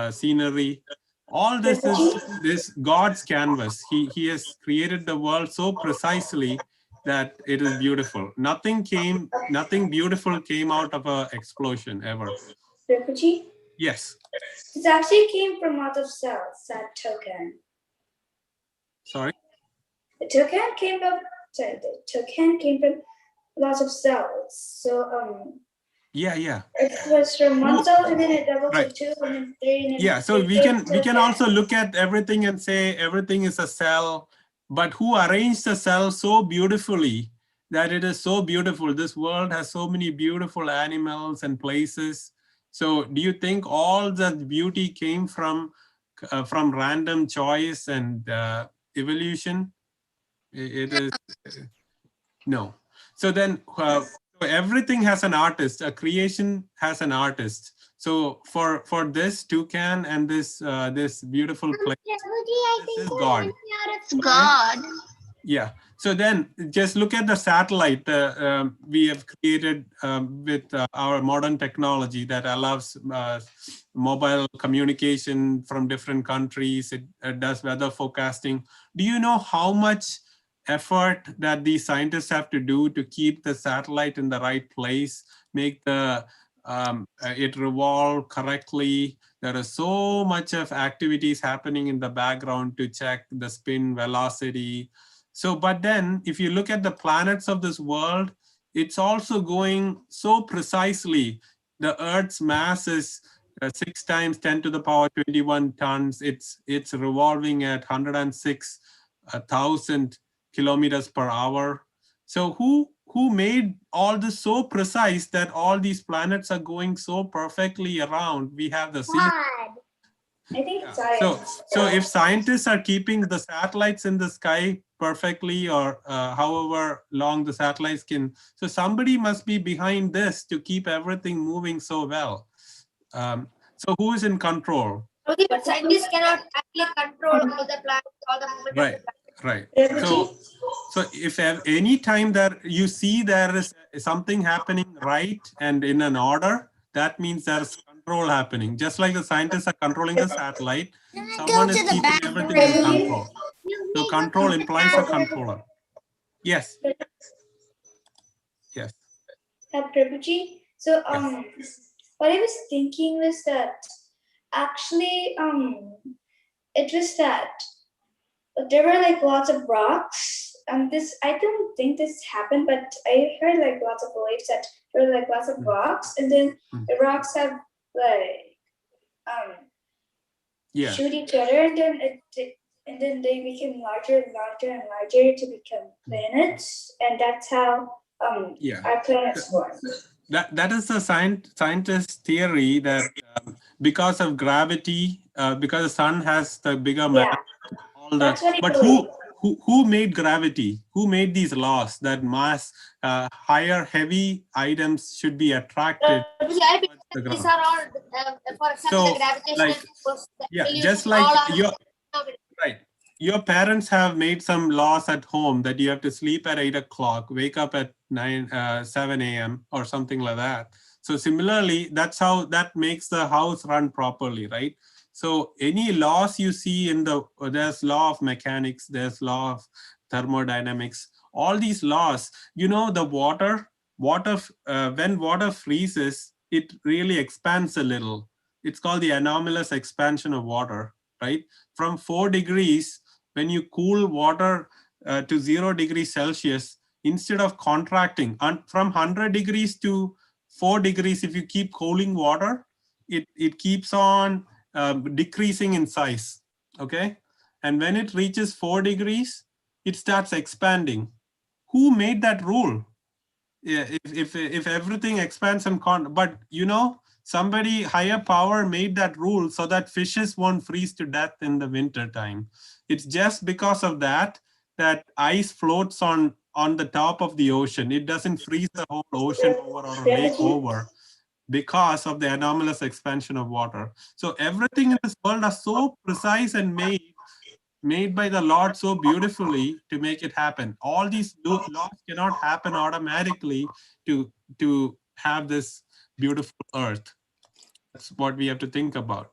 scenery. All this is God's canvas. He has created the world so precisely that it is beautiful. Nothing beautiful came out of an explosion ever. Prabhuji? Yes. This actually came from lots of cells, that token. Sorry? The token came from lots of cells. So Yeah. it was from one cell and then it doubled Right. to 2 and then 3 and then Yeah, so we can also look at everything and say everything is a cell, but who arranged the cell so beautifully that it is so beautiful? This world has so many beautiful animals and places. So do you think all that beauty came from random choice and evolution? It is no. So then everything has an artist. A creation has an artist. So for this toucan and this beautiful place, I this is think God. we're running out of God. Yeah. So then just look at the satellite we have created with our modern technology that allows mobile communication from different countries. It does weather forecasting. Do you know how much effort that these scientists have to do to keep the satellite in the right place, make the it revolves correctly. There is so much of activities happening in the background to check the spin velocity. So, but then if you look at the planets of this world, it's also going so precisely. The Earth's mass is 6 times 10 to the power 21 tons. It's revolving at 106,000 kilometers per hour. So who made all this so precise that all these planets are going so perfectly around? We have the sea. God. I think Yeah. science. So if scientists are keeping the satellites in the sky perfectly, or however long the satellites can, so somebody must be behind this to keep everything moving so well. So who is in control? Okay, but scientists cannot actually control all the planets, all the movement of the Right, planets. right. Prabhuji? So if at any time that you see there is something happening right and in an order, that means there's control happening. Just like the scientists are controlling the satellite, someone is keeping everything in control. So control implies a controller. Yes. Yes. Prabhuji, so what I was thinking was that actually it was that there were like lots of rocks. This I don't think this happened, but I heard like lots of beliefs that there were like lots of rocks, and then the rocks have like Yeah. shoot each other, and then and then they became larger and larger and larger to become planets, and that's how Yeah. our planets form. That is the scientist theory that because of gravity, because the sun has the bigger mass, all That's what that. I But believe. who made gravity? Who made these laws that mass, higher heavy items should be attracted? Prabhuji, I towards the believe these ground? are all, for example, So, the gravitational like, force, the yeah, evolution, just like all are your right. Your parents have made some laws at home that you have to sleep at 8 o'clock, wake up at 7 a.m. or something like that. So similarly, that's how that makes the house run properly, right? So any laws you see in there's law of mechanics, there's law of thermodynamics, all these laws, the water, when water freezes, it really expands a little. It's called the anomalous expansion of water, right? From 4 degrees, when you cool water to 0 degrees Celsius, instead of contracting, from 100 degrees to 4 degrees, if you keep cooling water, it keeps on decreasing in size, okay? And when it reaches 4 degrees, it starts expanding. Who made that rule? Yeah, if everything expands and but somebody higher power made that rule so that fishes won't freeze to death in the winter time. It's just because of that ice floats on the top of the ocean. It doesn't freeze the whole ocean over or a lake over because of the anomalous expansion of water. So everything in this world are so precise and made by the Lord so beautifully to make it happen. All these laws cannot happen automatically to have this beautiful earth. That's what we have to think about.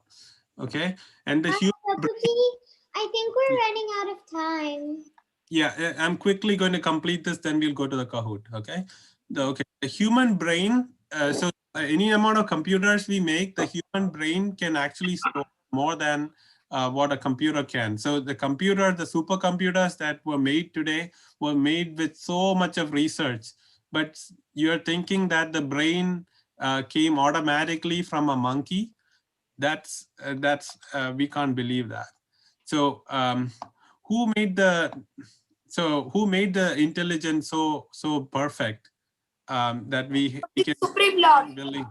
Okay. And the human Prabhuji, I think we're running out of time. Yeah, I'm quickly going to complete this, then we'll go to the Kahoot. Okay. The human brain, so any amount of computers we make, the human brain can actually store more than what a computer can. So the supercomputers that were made today were made with so much of research, but you're thinking that the brain came automatically from a monkey. That's we can't believe that. So who made the intelligence so perfect that we can Supreme Lord. building?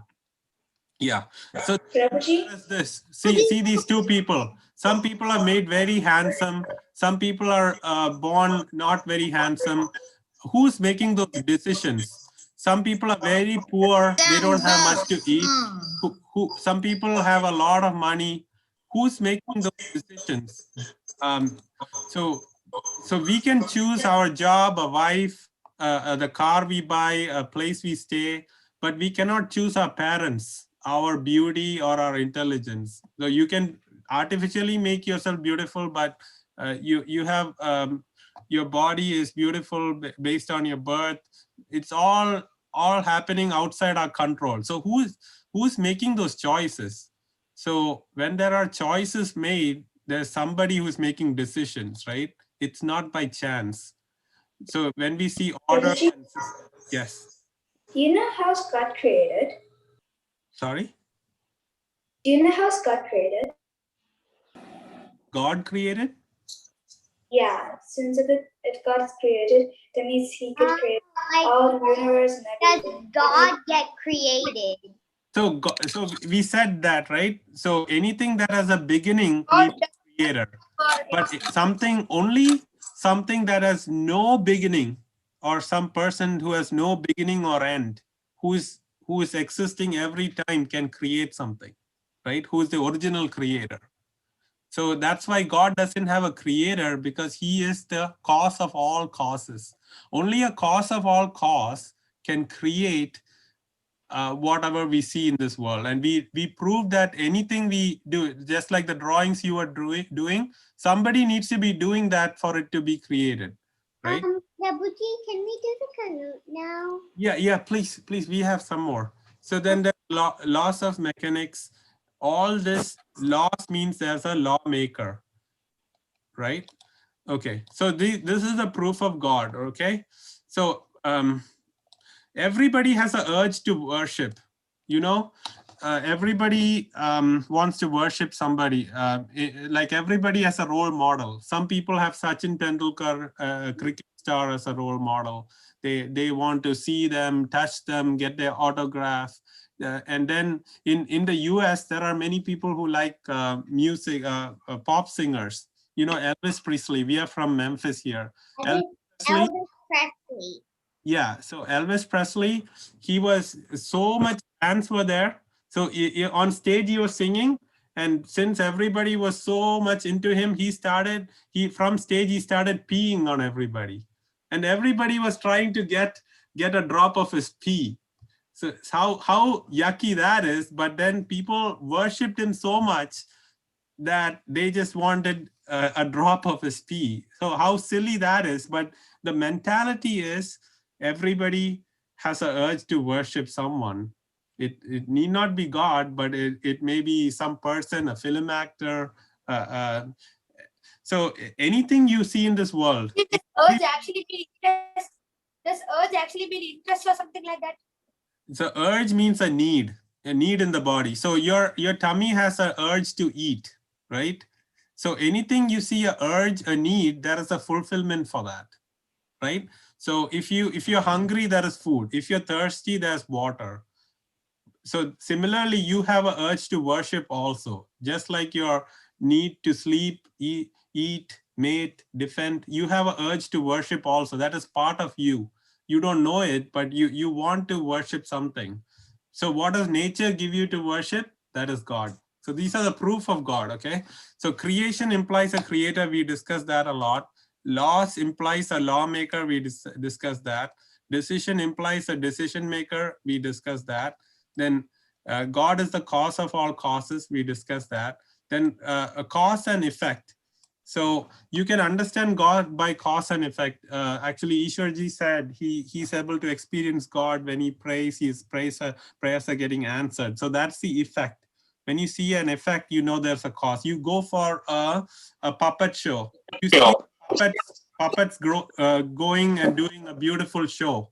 Yeah. So Prabhuji? this see these two people. Some people are made very handsome. Some people are born not very handsome. Who's making those decisions? Some people are very poor. They don't have much to eat. Some people have a lot of money. Who's making those decisions? So we can choose our job, a wife, the car we buy, a place we stay, but we cannot choose our parents, our beauty or our intelligence. So you can artificially make yourself beautiful, but you have your body is beautiful based on your birth. It's all all happening outside our control. So who's making those choices? So when there are choices made, there's somebody who's making decisions, right? It's not by chance. So when we see order, yes. Do you know how Scott created? Sorry? Do you know how Scott created? God created? Yeah, since if God is created, that means he could create Like, all the universe and does everything. God get created? So we said that, right? So anything that has a beginning God needs a creator. But something that has no beginning, or some person who has no beginning or end, who is existing every time, can create something, right? Who is the original creator. So that's why God doesn't have a creator, because he is the cause of all causes. Only a cause of all cause can create whatever we see in this world. And we prove that anything we do, just like the drawings you are doing, somebody needs to be doing that for it to be created, right? Prabhuji, can we do the Canute now? Yeah, please, we have some more. So then the laws of mechanics, all this laws means there's a lawmaker, right? Okay, so this is the proof of God, okay? So everybody has an urge to worship, you know? Everybody wants to worship somebody. Like everybody has a role model. Some people have Sachin Tendulkar, a cricket star, as a role model. They want to see them, touch them, get their autograph. And then in the US, there are many people who like music, pop singers. You know, Elvis Presley. We are from Memphis here. Elvis Presley. Yeah, so Elvis Presley, he was so much fans were there. So on stage he was singing, and since everybody was so much into him, from stage he started peeing on everybody, and everybody was trying to get a drop of his pee. So how yucky that is. But then people worshipped him so much that they just wanted a drop of his pee. So how silly that is. But the mentality is, everybody has an urge to worship someone. It need not be God, but it may be some person, a film actor. So anything you see in this world. Does urge actually be interest? Does urge actually be interest or something like that? So urge means a need in the body. So your tummy has an urge to eat, right? So anything you see a urge, a need, there is a fulfillment for that, right? So if you're hungry, there is food. If you're thirsty, there's water. So similarly, you have an urge to worship also, just like your need to sleep, eat, mate, defend. You have an urge to worship also. That is part of you. You don't know it, but you want to worship something. So what does nature give you to worship? That is God. So these are the proof of God, okay? So creation implies a creator. We discussed that a lot. Laws implies a lawmaker. We discussed that. Decision implies a decision maker. We discussed that. Then God is the cause of all causes. We discussed that. Then a cause and effect. So you can understand God by cause and effect. Actually, Ishwarji said he's able to experience God when he prays. His prayers are getting answered. So that's the effect. When you see an effect, you know there's a cause. You go for a puppet show. You see puppets going and doing a beautiful show.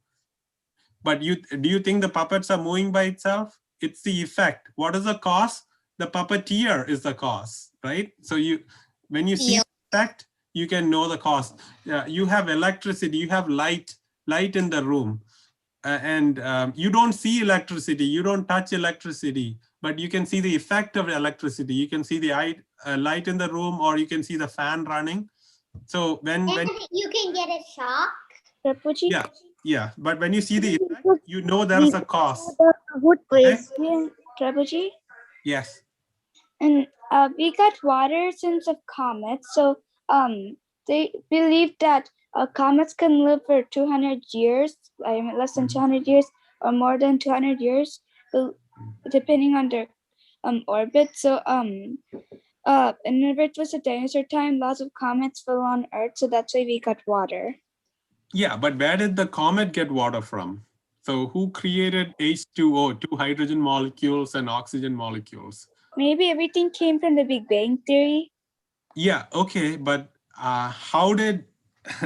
But do you think the puppets are moving by itself? It's the effect. What is the cause? The puppeteer is the cause, right? So when you see the effect, you can know the cause. You have electricity, you have light in the room. And you don't see electricity, you don't touch electricity, but you can see the effect of electricity. You can see the light in the room, or you can see the fan running. So when you can get a shock. Yeah, but when you see the effect, you know there's a cause. Okay? Prabhuji? Yes. And we got water since of comets. So they believe that comets can live for 200 years, less than 200 years, or more than 200 years, depending on their orbit. So whenever it was a dinosaur time, lots of comets fell on Earth, so that's why we got water. Yeah, but where did the comet get water from? So who created H2O, two hydrogen molecules and oxygen molecules? Maybe everything came from the Big Bang Theory. Yeah, okay, but how did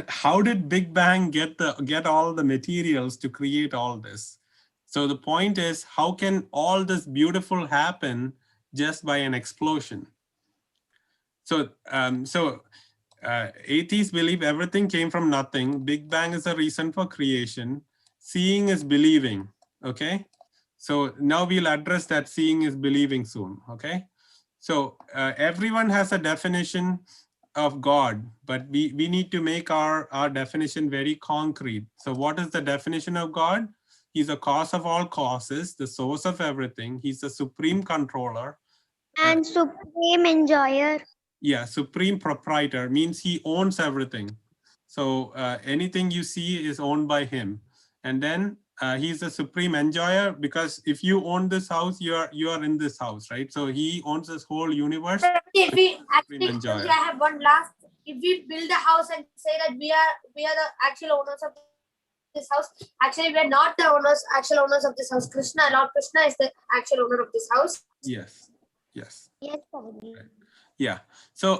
how did Big Bang get all the materials to create all this? So the point is, how can all this beautiful happen just by an explosion? So atheists believe everything came from nothing. Big Bang is the reason for creation. Seeing is believing. Okay, so now we'll address that seeing is believing soon. Okay, so everyone has a definition of God, but we need to make our definition very concrete. So what is the definition of God? He's the cause of all causes, the source of everything. He's the supreme controller. And supreme enjoyer. Yeah, supreme proprietor means he owns everything. So anything you see is owned by him. And then he's the supreme enjoyer, because if you own this house, you are in this house, right? So he owns this whole universe. If we actually, enjoyer. I have one last. If we build a house and say that we are the actual owners of this house, actually we are not the actual owners of this house. Lord Krishna is the actual owner of this house. Yes. Yes. Yes, probably. Yeah. So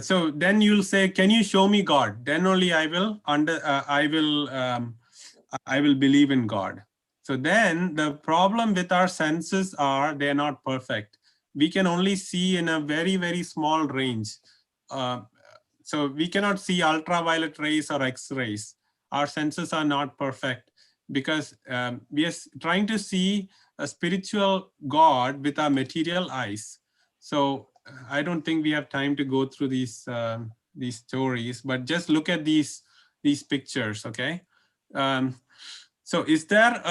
so then you'll say, can you show me God? Then only I will I will believe in God. So then the problem with our senses are they're not perfect. We can only see in a very, very small range. So we cannot see ultraviolet rays or X-rays. Our senses are not perfect because we are trying to see a spiritual God with our material eyes. So I don't think we have time to go through these stories, but just look at these pictures, okay? So is there,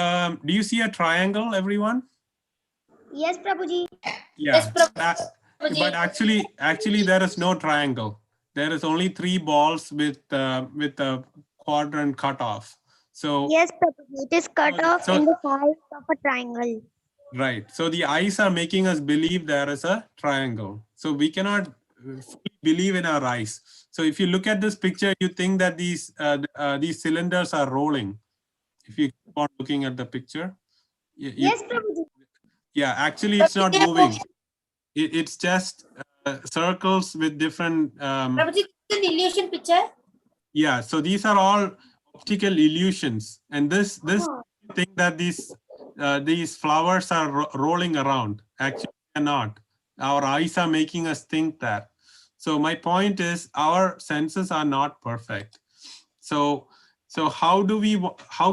do you see a triangle, everyone? Yes, Prabhuji. Yeah, Yes, but actually there is no triangle. There is only 3 balls with a quadrant cut off. So Yes, Prabhuji. It is cut off so- in the size of a triangle. right. So the eyes are making us believe there is a triangle. So we cannot fully believe in our eyes. So if you look at this picture, you think that these cylinders are rolling. If you keep on looking at the picture. Yes, Prabhuji. Yeah, actually it's not moving. It's just circles with different. Prabhuji, it's an illusion picture. Yeah, so these are all optical illusions, and this thing that these flowers are rolling around. Actually, they're not. Our eyes are making us think that. So my point is, our senses are not perfect. So how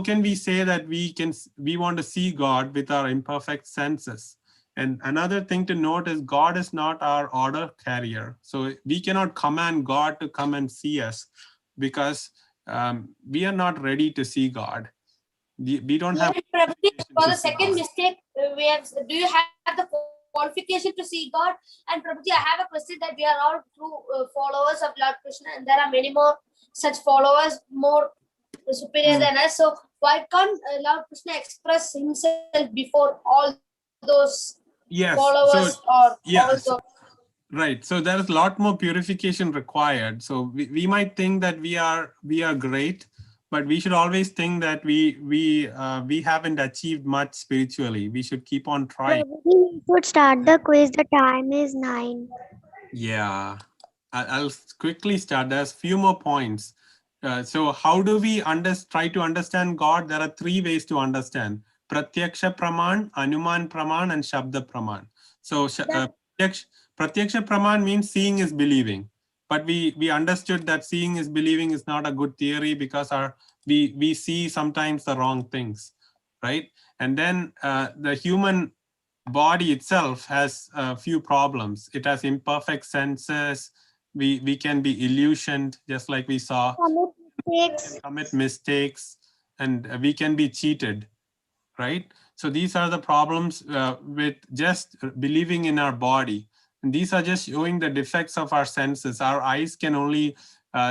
can we say that we want to see God with our imperfect senses? And another thing to note is God is not our order carrier. So we cannot command God to come and see us because we are not ready to see God. We don't have. Prabhuji, for the to see second God. mistake, we have. Do you have the qualification to see God? And Prabhuji, I have a question that we are all true followers of Lord Krishna, and there are many more such followers, more superior than us. So why can't Lord Krishna express himself before all those Yes. followers So, or yeah, all those? right. So there is a lot more purification required. So we might think that we are great, but we should always think that we haven't achieved much spiritually. We should keep on trying. We should start the quiz. The time is 9. Yeah, I'll quickly start. There's few more points. So how do we try to understand God? There are 3 ways to understand: Pratyaksha Praman, Anuman Praman, and Shabda Praman. So Pratyaksha Praman means seeing is believing. But we understood that seeing is believing is not a good theory because we see sometimes the wrong things, right? And then the human body itself has a few problems. It has imperfect senses. We can be illusioned, just like we saw. Commit mistakes, and we can be cheated, right? So these are the problems with just believing in our body. And these are just showing the defects of our senses. Our eyes can only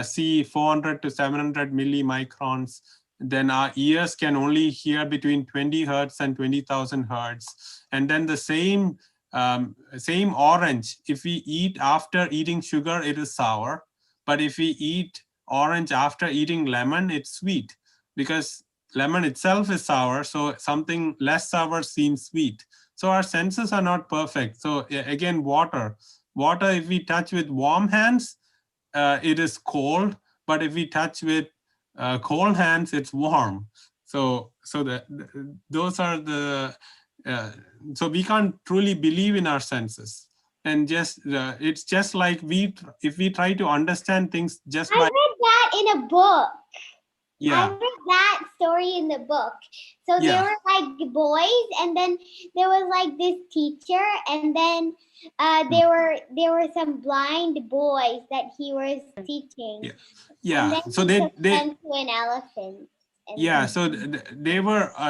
see 400 to 700 millimicrons. Then our ears can only hear between 20 hertz and 20,000 hertz. And then the same orange, if we eat after eating sugar, it is sour. But if we eat orange after eating lemon, it's sweet, because lemon itself is sour, so something less sour seems sweet. So our senses are not perfect. So again, water, if we touch with warm hands, it is cold, but if we touch with cold hands, it's warm. So those are the, so we can't truly believe in our senses. And just it's just like if we try to understand things just I by, read that in a book. I yeah, read that story in the book. So Yeah. there were like boys, and then there was like this teacher, and then there were some blind boys that he was teaching. Yeah. And yeah. then So he they took them to an elephant. And yeah, then- so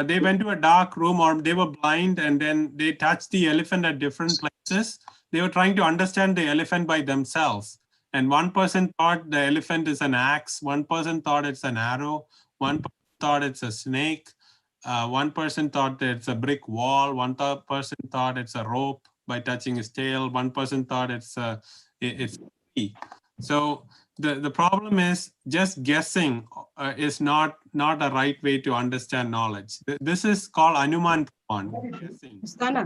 they went to a dark room, or they were blind, and then they touched the elephant at different places. They were trying to understand the elephant by themselves. And one person thought the elephant is an axe, one person thought it's an arrow, one person thought it's a snake, one person thought that it's a brick wall, person thought it's a rope by touching his tail, one person thought it's a key. So the problem is just guessing is not a right way to understand knowledge. This is called Anuman Praman. Guessing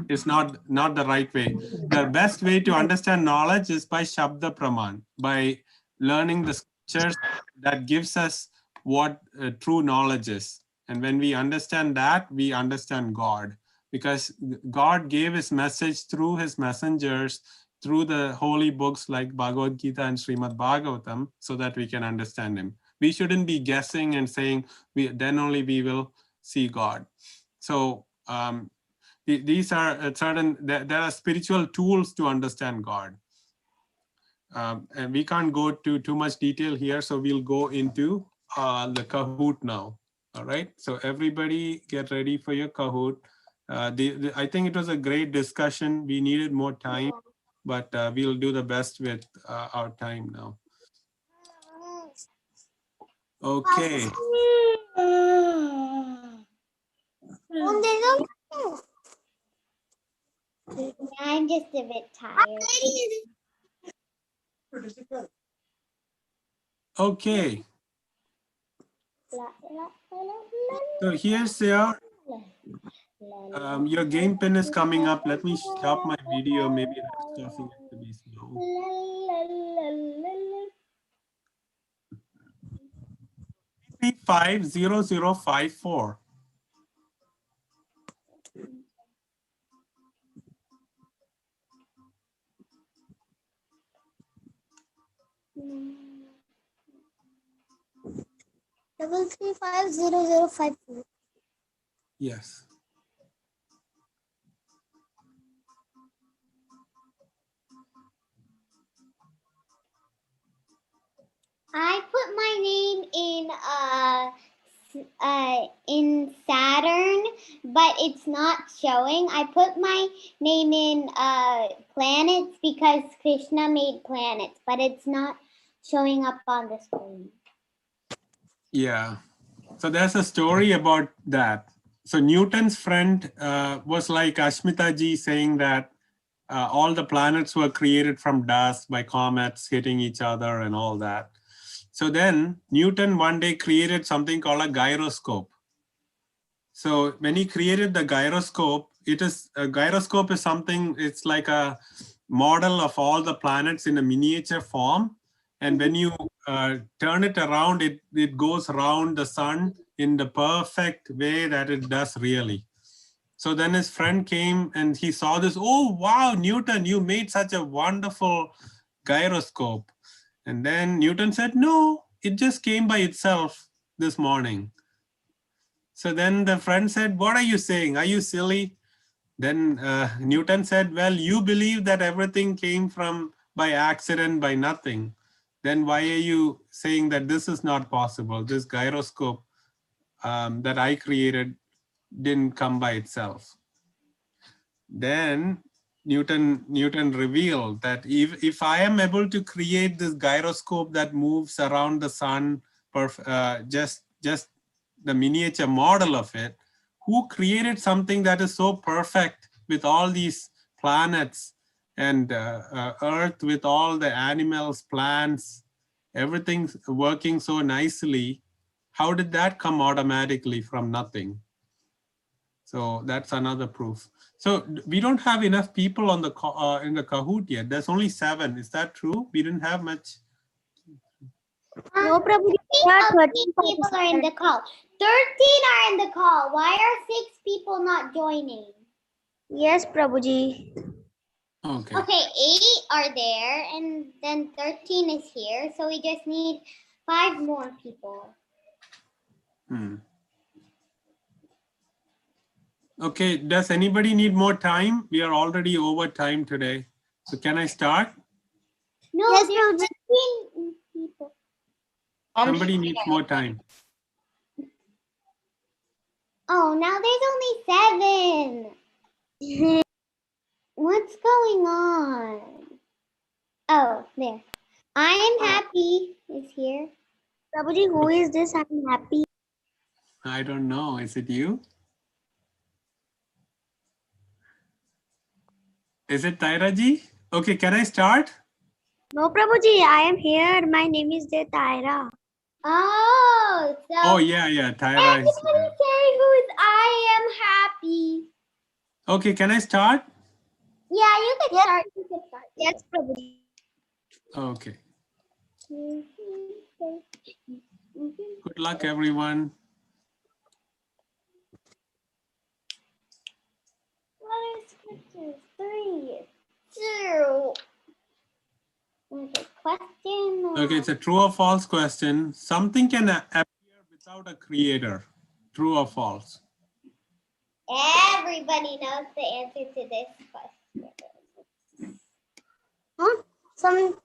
is not the right way. The best way to understand knowledge is by Shabda Praman, by learning the scriptures that gives us what true knowledge is. And when we understand that, we understand God, because God gave his message through his messengers, through the holy books like Bhagavad Gita and Srimad Bhagavatam, so that we can understand him. We shouldn't be guessing and saying, then only we will see God. So these are certain, there are spiritual tools to understand God. And we can't go to too much detail here, so we'll go into the Kahoot now. All right, so everybody get ready for your Kahoot. I think it was a great discussion. We needed more time, but we'll do the best with our time now. Okay. I'm just a bit tired. Okay. La, la, la, la, So here's your la, la, your game pin is coming up. Let me stop my video. Maybe that's causing it to be slow. la, la, la. 350054. Double 350054. Yes. I put my name in Saturn, but it's not showing. I put my name in planets because Krishna made planets, but it's not showing up on the screen. Yeah. So there's a story about that. So Newton's friend was like Ashmita ji saying that all the planets were created from dust by comets hitting each other and all that. So then Newton one day created something called a gyroscope. So when he created the gyroscope, a gyroscope is something, it's like a model of all the planets in a miniature form. And when you turn it around, it goes around the sun in the perfect way that it does really. So then his friend came and he saw this. Oh, wow, Newton, you made such a wonderful gyroscope. And then Newton said, no, it just came by itself this morning. So then the friend said, what are you saying? Are you silly? Then Newton said, well, you believe that everything came by accident, by nothing. Then why are you saying that this is not possible? This gyroscope that I created didn't come by itself. Then Newton revealed that if I am able to create this gyroscope that moves around the sun, just the miniature model of it, who created something that is so perfect with all these planets and Earth with all the animals, plants, everything's working so nicely. How did that come automatically from nothing? So that's another proof. So we don't have enough people on the in the Kahoot yet. There's only 7. Is that true? We didn't have much. No, Prabhuji. 13 people are in the call. 13 are in the call. Why are 6 people not joining? Yes, Prabhuji. Okay. Okay, 8 are there, and then 13 is here. So we just need 5 more people. Okay, does anybody need more time? We are already over time today. So can I start? No, Yes, there's Prabhuji. 13 people. Somebody needs more time. Oh, now there's only 7. What's going on? Oh, there. I am happy is here. Prabhuji, who is this? I'm happy. I don't know. Is it you? Is it Tairaji? Okay, can I start? No, Prabhuji, I am here. My name is Taira. Oh, so Oh, yeah, Taira is everybody here. say who's I am happy. Okay, can I start? Yeah, you can start. You can start. Yes, Prabhuji. Okay. Good luck, everyone. What is question 3, 2? Okay, question. Okay, it's a true or false question. Something can appear without a creator. True or false? Everybody knows the answer to this question.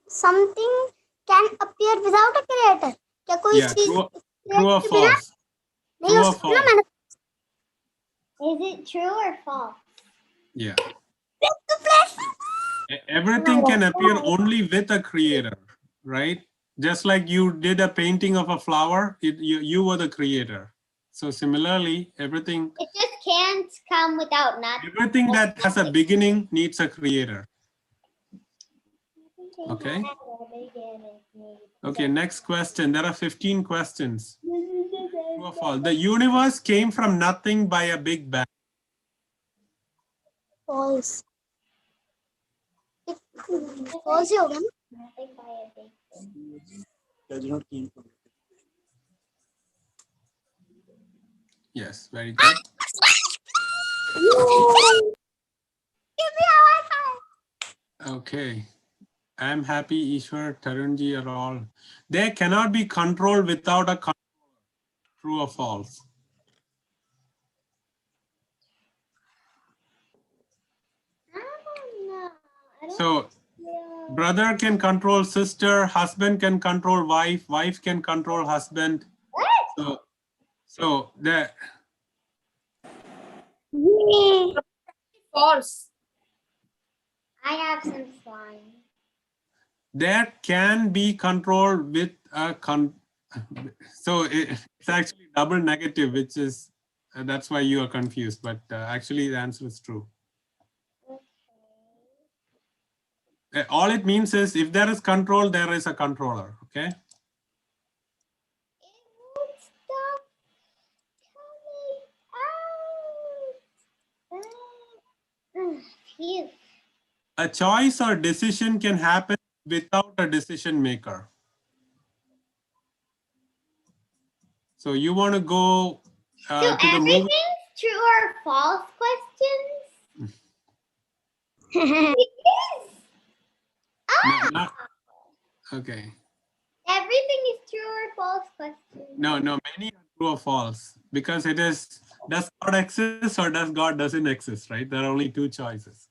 Something can appear without a creator. क्या कोई Yeah, चीज true or false? नहीं True हो or सकती ना false? मैंने Is it true or false? Yeah. Everything can appear only with a creator, right? Just like you did a painting of a flower, you were the creator. So similarly, everything It just can't come without nothing. that has a beginning needs a creator. Okay. Okay, next question. There are 15 questions. True or false? The universe came from nothing by a big bang. false false ही होगा ना Nothing by a big Yes, very good. give me a high five. Okay. I'm happy, Ishwar, Tarunji are all. There cannot be control without a controller. True or false? I don't know. I don't So know. brother can control sister, husband can control wife, wife can control husband. So there, False. I have some slime. there can be control with a so it's actually double negative, which is that's why you are confused, but actually the answer is true. All it means is if there is control, there is a controller. Okay. It won't stop coming out. Phew. A choice or decision can happen without a decision maker. So you want to go So to the movie? everything's true or false questions? It is. No, not, okay. Everything is true or false questions. No, many are true or false because it is, does God exist or does God doesn't exist, right? There are only 2 choices.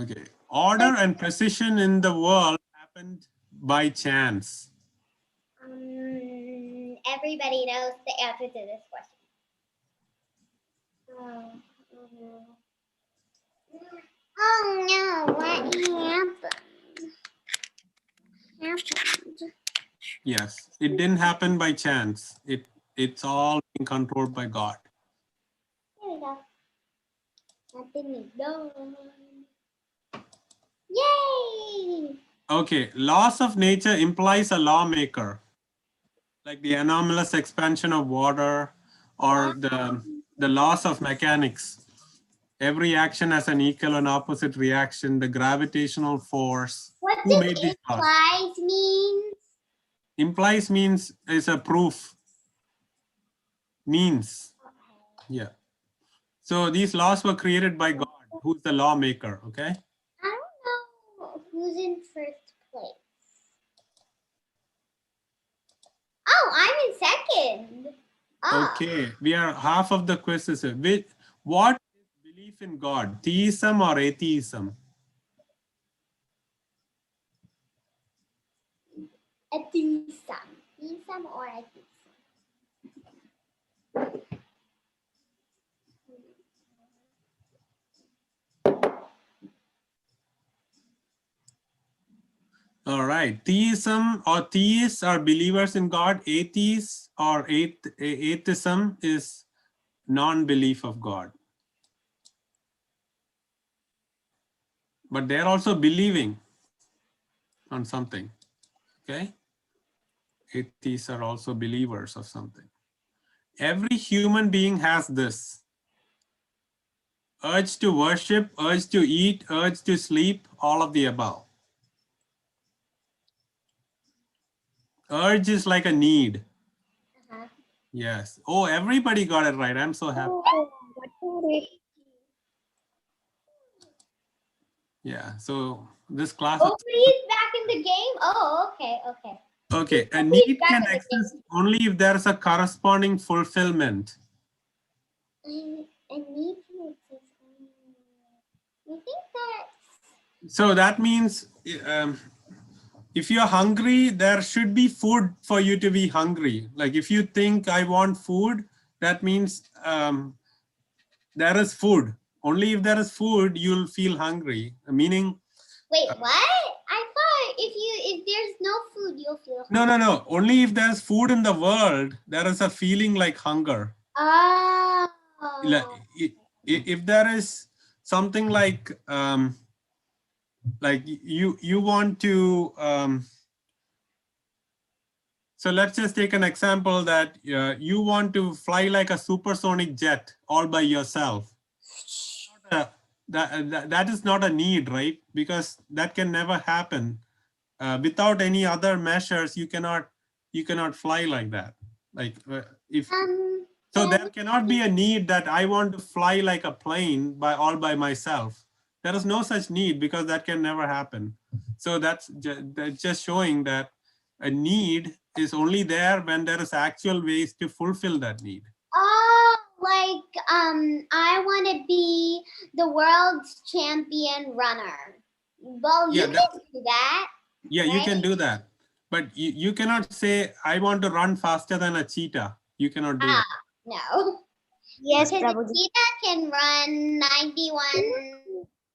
Okay. Order and precision in the world happened by chance. Everybody knows the answer to this question. Oh no, what happened? Yes, it didn't happen by chance. It's all being controlled by God. There we go. Nothing is done. Yay! Okay, laws of nature implies a lawmaker, like the anomalous expansion of water or the laws of mechanics. Every action has an equal and opposite reaction, the gravitational force. What Who does made these laws? implies mean? Implies means is a proof. Means. Yeah. So these laws were created by God, who's the lawmaker, okay? I don't know who's in first place. Oh, I'm in second. Oh. Okay, we are half of the quizzes. What is belief in God? Theism or atheism? Atheism. Theism or atheism? All right, theism or theists are believers in God. Atheists or atheism is non-belief of God. But they're also believing on something, okay? Atheists are also believers of something. Every human being has this urge to worship, urge to eat, urge to sleep, all of the above. Urge is like a need. Uh-huh. Yes. Oh, everybody got it right. I'm so happy. Yeah. So this class. Oh, he's back in the game. Oh, okay, okay. Okay. A He's need back can in the exist only if there is a corresponding fulfillment. I need to exist. You think that? So that means if you're hungry, there should be food for you to be hungry. Like if you think I want food, that means there is food. Only if there is food, you'll feel hungry. Meaning, Wait, what? I thought if there's no food, you'll feel no. Only if there's food in the world, there is a feeling like hunger. Oh. If there is something like you want to so let's just take an example that you want to fly like a supersonic jet all by yourself. That is not a need, right? Because that can never happen. Without any other measures, you cannot fly like that. Like if so, there cannot be a need that I want to fly like a plane all by myself. There is no such need because that can never happen. So that's just showing that a need is only there when there is actual ways to fulfill that need. Oh, like I want to be the world's champion runner. Well, Yeah, you can do that. Yeah, you can right? do that. But you cannot say, I want to run faster than a cheetah. You cannot do that. No. Yes, Because a Prabhuji. cheetah can run 91.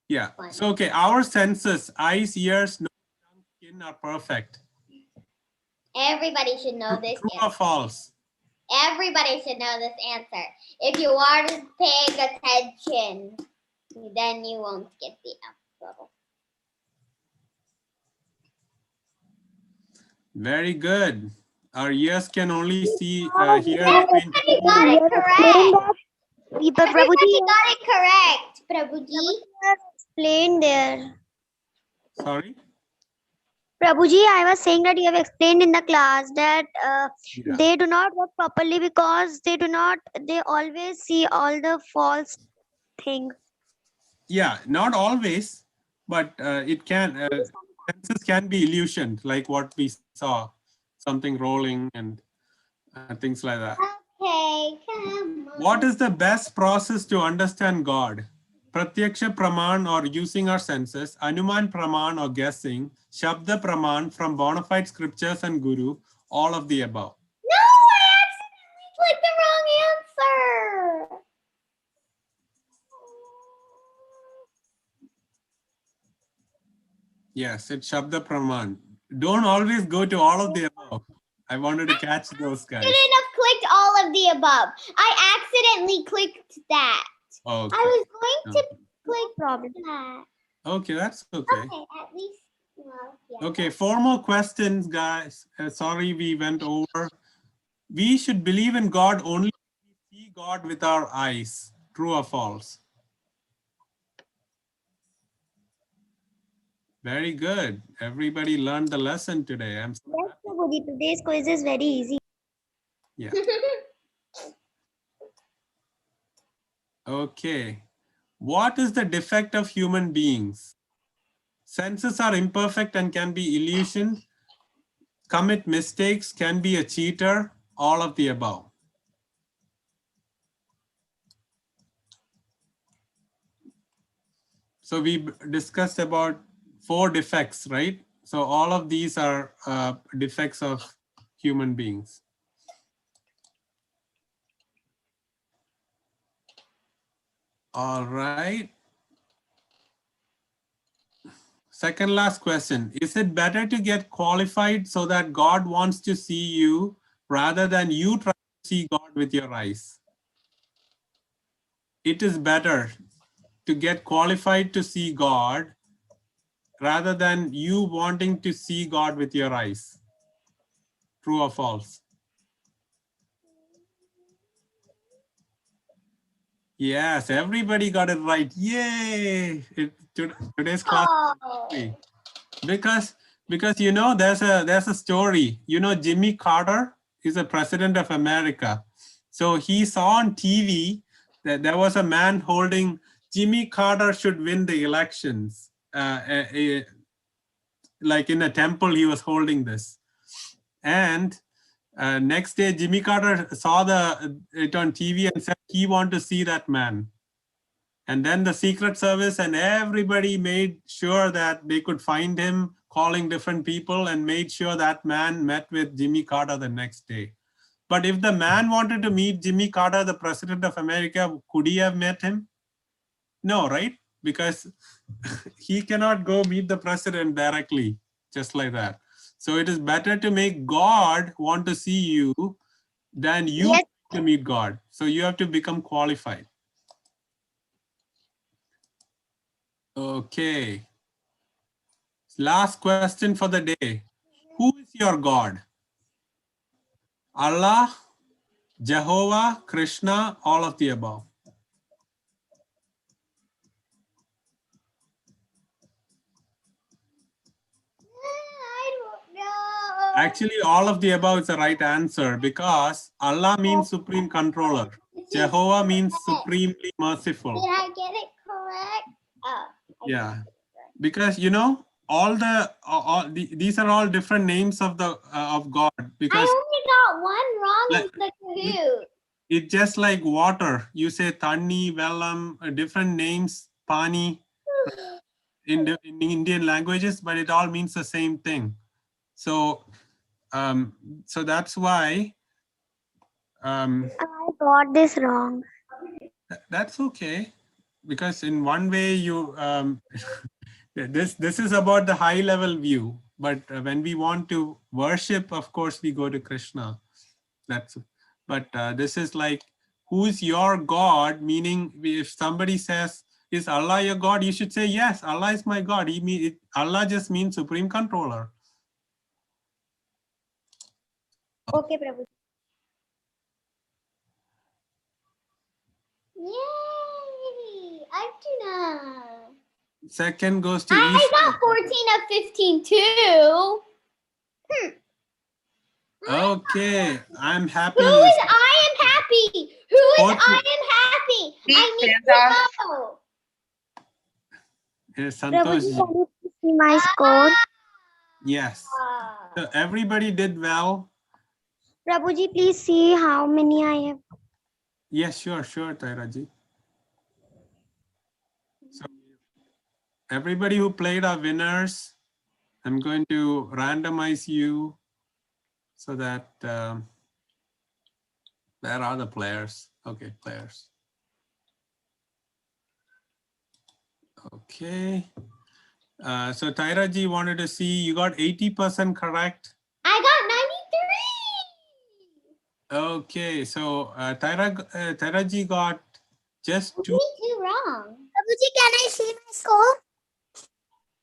Yeah. So, okay, our senses, eyes, ears, nose, tongue, skin are perfect. Everybody should know this True or answer. false? Everybody should know this answer. If you are paying attention, then you won't get the apple. Very good. Our ears can only see, hear. Everybody got it correct. But Everybody Prabhuji, got it correct. Prabhuji. explained there. Sorry? Prabhuji, I was saying that you have explained in the class that Yeah. they do not work properly because they always see all the false things. Yeah, not always, but it can, senses can be illusioned, like what we saw, something rolling and things like that. Okay, come on. What is the best process to understand God? Pratyaksha Praman or using our senses, Anuman Praman or guessing, Shabda Praman from bona fide scriptures and Guru, all of the above. No, I accidentally clicked the wrong answer. Yes, it's Shabda Praman. Don't always go to all of the above. I wanted to catch those guys. Shouldn't have clicked all of the above. I accidentally clicked that. Okay. I was going to Okay. click Problem. that. Okay, that's okay. Okay, at least Well, yeah. Okay, 4 more questions, guys. Sorry, we went over. We should believe in God only if we see God with our eyes. True or false? Very good. Everybody learned the lesson today. I'm so Yes, happy. Prabhuji, today's quiz is very easy. Yeah. Okay. What is the defect of human beings? Senses are imperfect and can be illusion, commit mistakes, can be a cheater, all of the above. So we discussed about 4 defects, right? So all of these are defects of human beings. All right. Second last question. Is it better to get qualified so that God wants to see you rather than you try to see God with your eyes? It is better to get qualified to see God rather than you wanting to see God with your eyes. True or false? Yes, everybody got it right. Yay! Today's class Oh. because you know there's a story. You know Jimmy Carter is the president of America. So he saw on TV that there was a man holding Jimmy Carter should win the elections. Like in a temple, he was holding this. And next day, Jimmy Carter saw it on TV and said he wanted to see that man. And then the Secret Service and everybody made sure that they could find him, calling different people, and made sure that man met with Jimmy Carter the next day. But if the man wanted to meet Jimmy Carter, the president of America, could he have met him? No, right? Because he cannot go meet the president directly, just like that. So it is better to make God want to see you than you Yes. to meet God. So you have to become qualified. Okay. Last question for the day. Who is your God? Allah, Jehovah, Krishna, all of the above. I don't know. Actually, all of the above is the right answer because Allah means supreme controller. Jehovah means supremely merciful. Did I get it correct? Oh. I Yeah, because you know these are all different names of the of God. I Because only got one wrong in Like- the Kahoot. it's just like water. You say Tanni, Vellam, different names, Pani in Indian languages, but it all means the same thing. So, so that's why. I got this wrong. That's okay, because in one way you this is about the high level view, but when we want to worship, of course we go to Krishna. But this is like, who's your God? Meaning, if somebody says, is Allah your God? You should say, yes, Allah is my God. Allah just means supreme controller. Okay, Prabhu. Yay! Arjuna. Second goes to I Ishwar. got 14 of 15 too. Okay, I'm happy. Who is I am happy? Who is Fourth- I am happy? Me, I need Santa. to know. Prabhuji, Santosh. can you please see my score? Yes. So everybody did well. Prabhuji, please see how many I have. Yes, sure, Tairaji. So everybody who played are winners. I'm going to randomize you so that where are the players? Okay, players. Okay. So Tairaji wanted to see, you got 80% correct. I got 93. Okay, so Tairaji got just 2. Me too wrong. Prabhuji, can I see my score?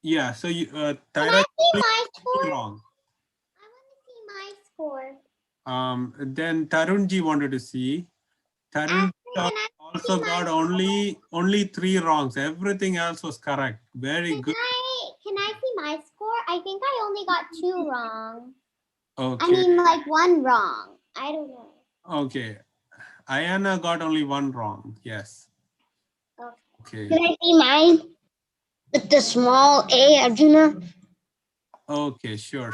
Yeah, so you, Can Tyra, I see only my three score? wrong. I want to see my score. Then Tarunji wanted to see. Tarun Can I also see got my only 3 wrongs. Everything else was correct. Very good. Can I see my score? I think I only got 2 wrong. I Okay. mean, like 1 wrong. I don't know. Okay. Ayana got only 1 wrong. Yes. Okay. Okay. Can I see mine with the small A, Arjuna? Okay. Sure.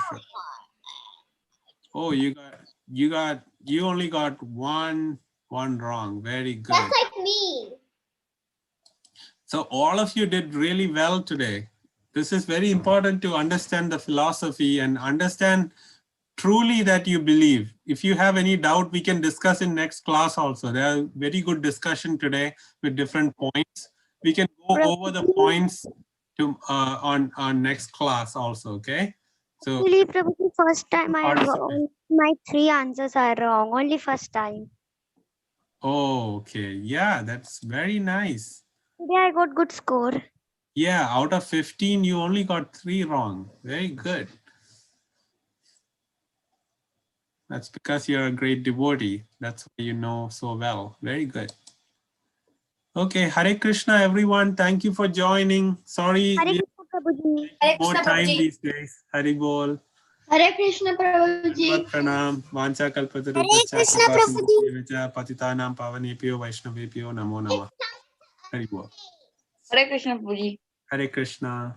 Oh, you only got one wrong. Very good. Just like me. So all of you did really well today. This is very important to understand the philosophy and understand truly that you believe. If you have any doubt, we can discuss in next class also. There are very good discussion today with different points. We can go over the points to on next class also. Okay. So Actually, Prabhuji, first time I have participate. my 3 answers are wrong. Only first time. Oh, okay. Yeah, that's very nice. Today I got good score. Yeah, out of 15, you only got 3 wrong. Very good. That's because you're a great devotee. That's why you know so well. Very good. Okay, Hare Krishna, everyone. Thank you for joining. Sorry, Hare we Krishna, Prabhuji. Hare more Krishna, time Prabhuji. these days. Hari Bol. Hare Krishna, Prabhuji. Bhagat Pranam. Vancha Hare kalpatarubhascha Krishna, kripa Prabhuji. sindhubhyo patitanam pavanebhyo vaishnavebhyo namo namah. Hari Bol. Hare Krishna, Prabhuji. Hare Krishna.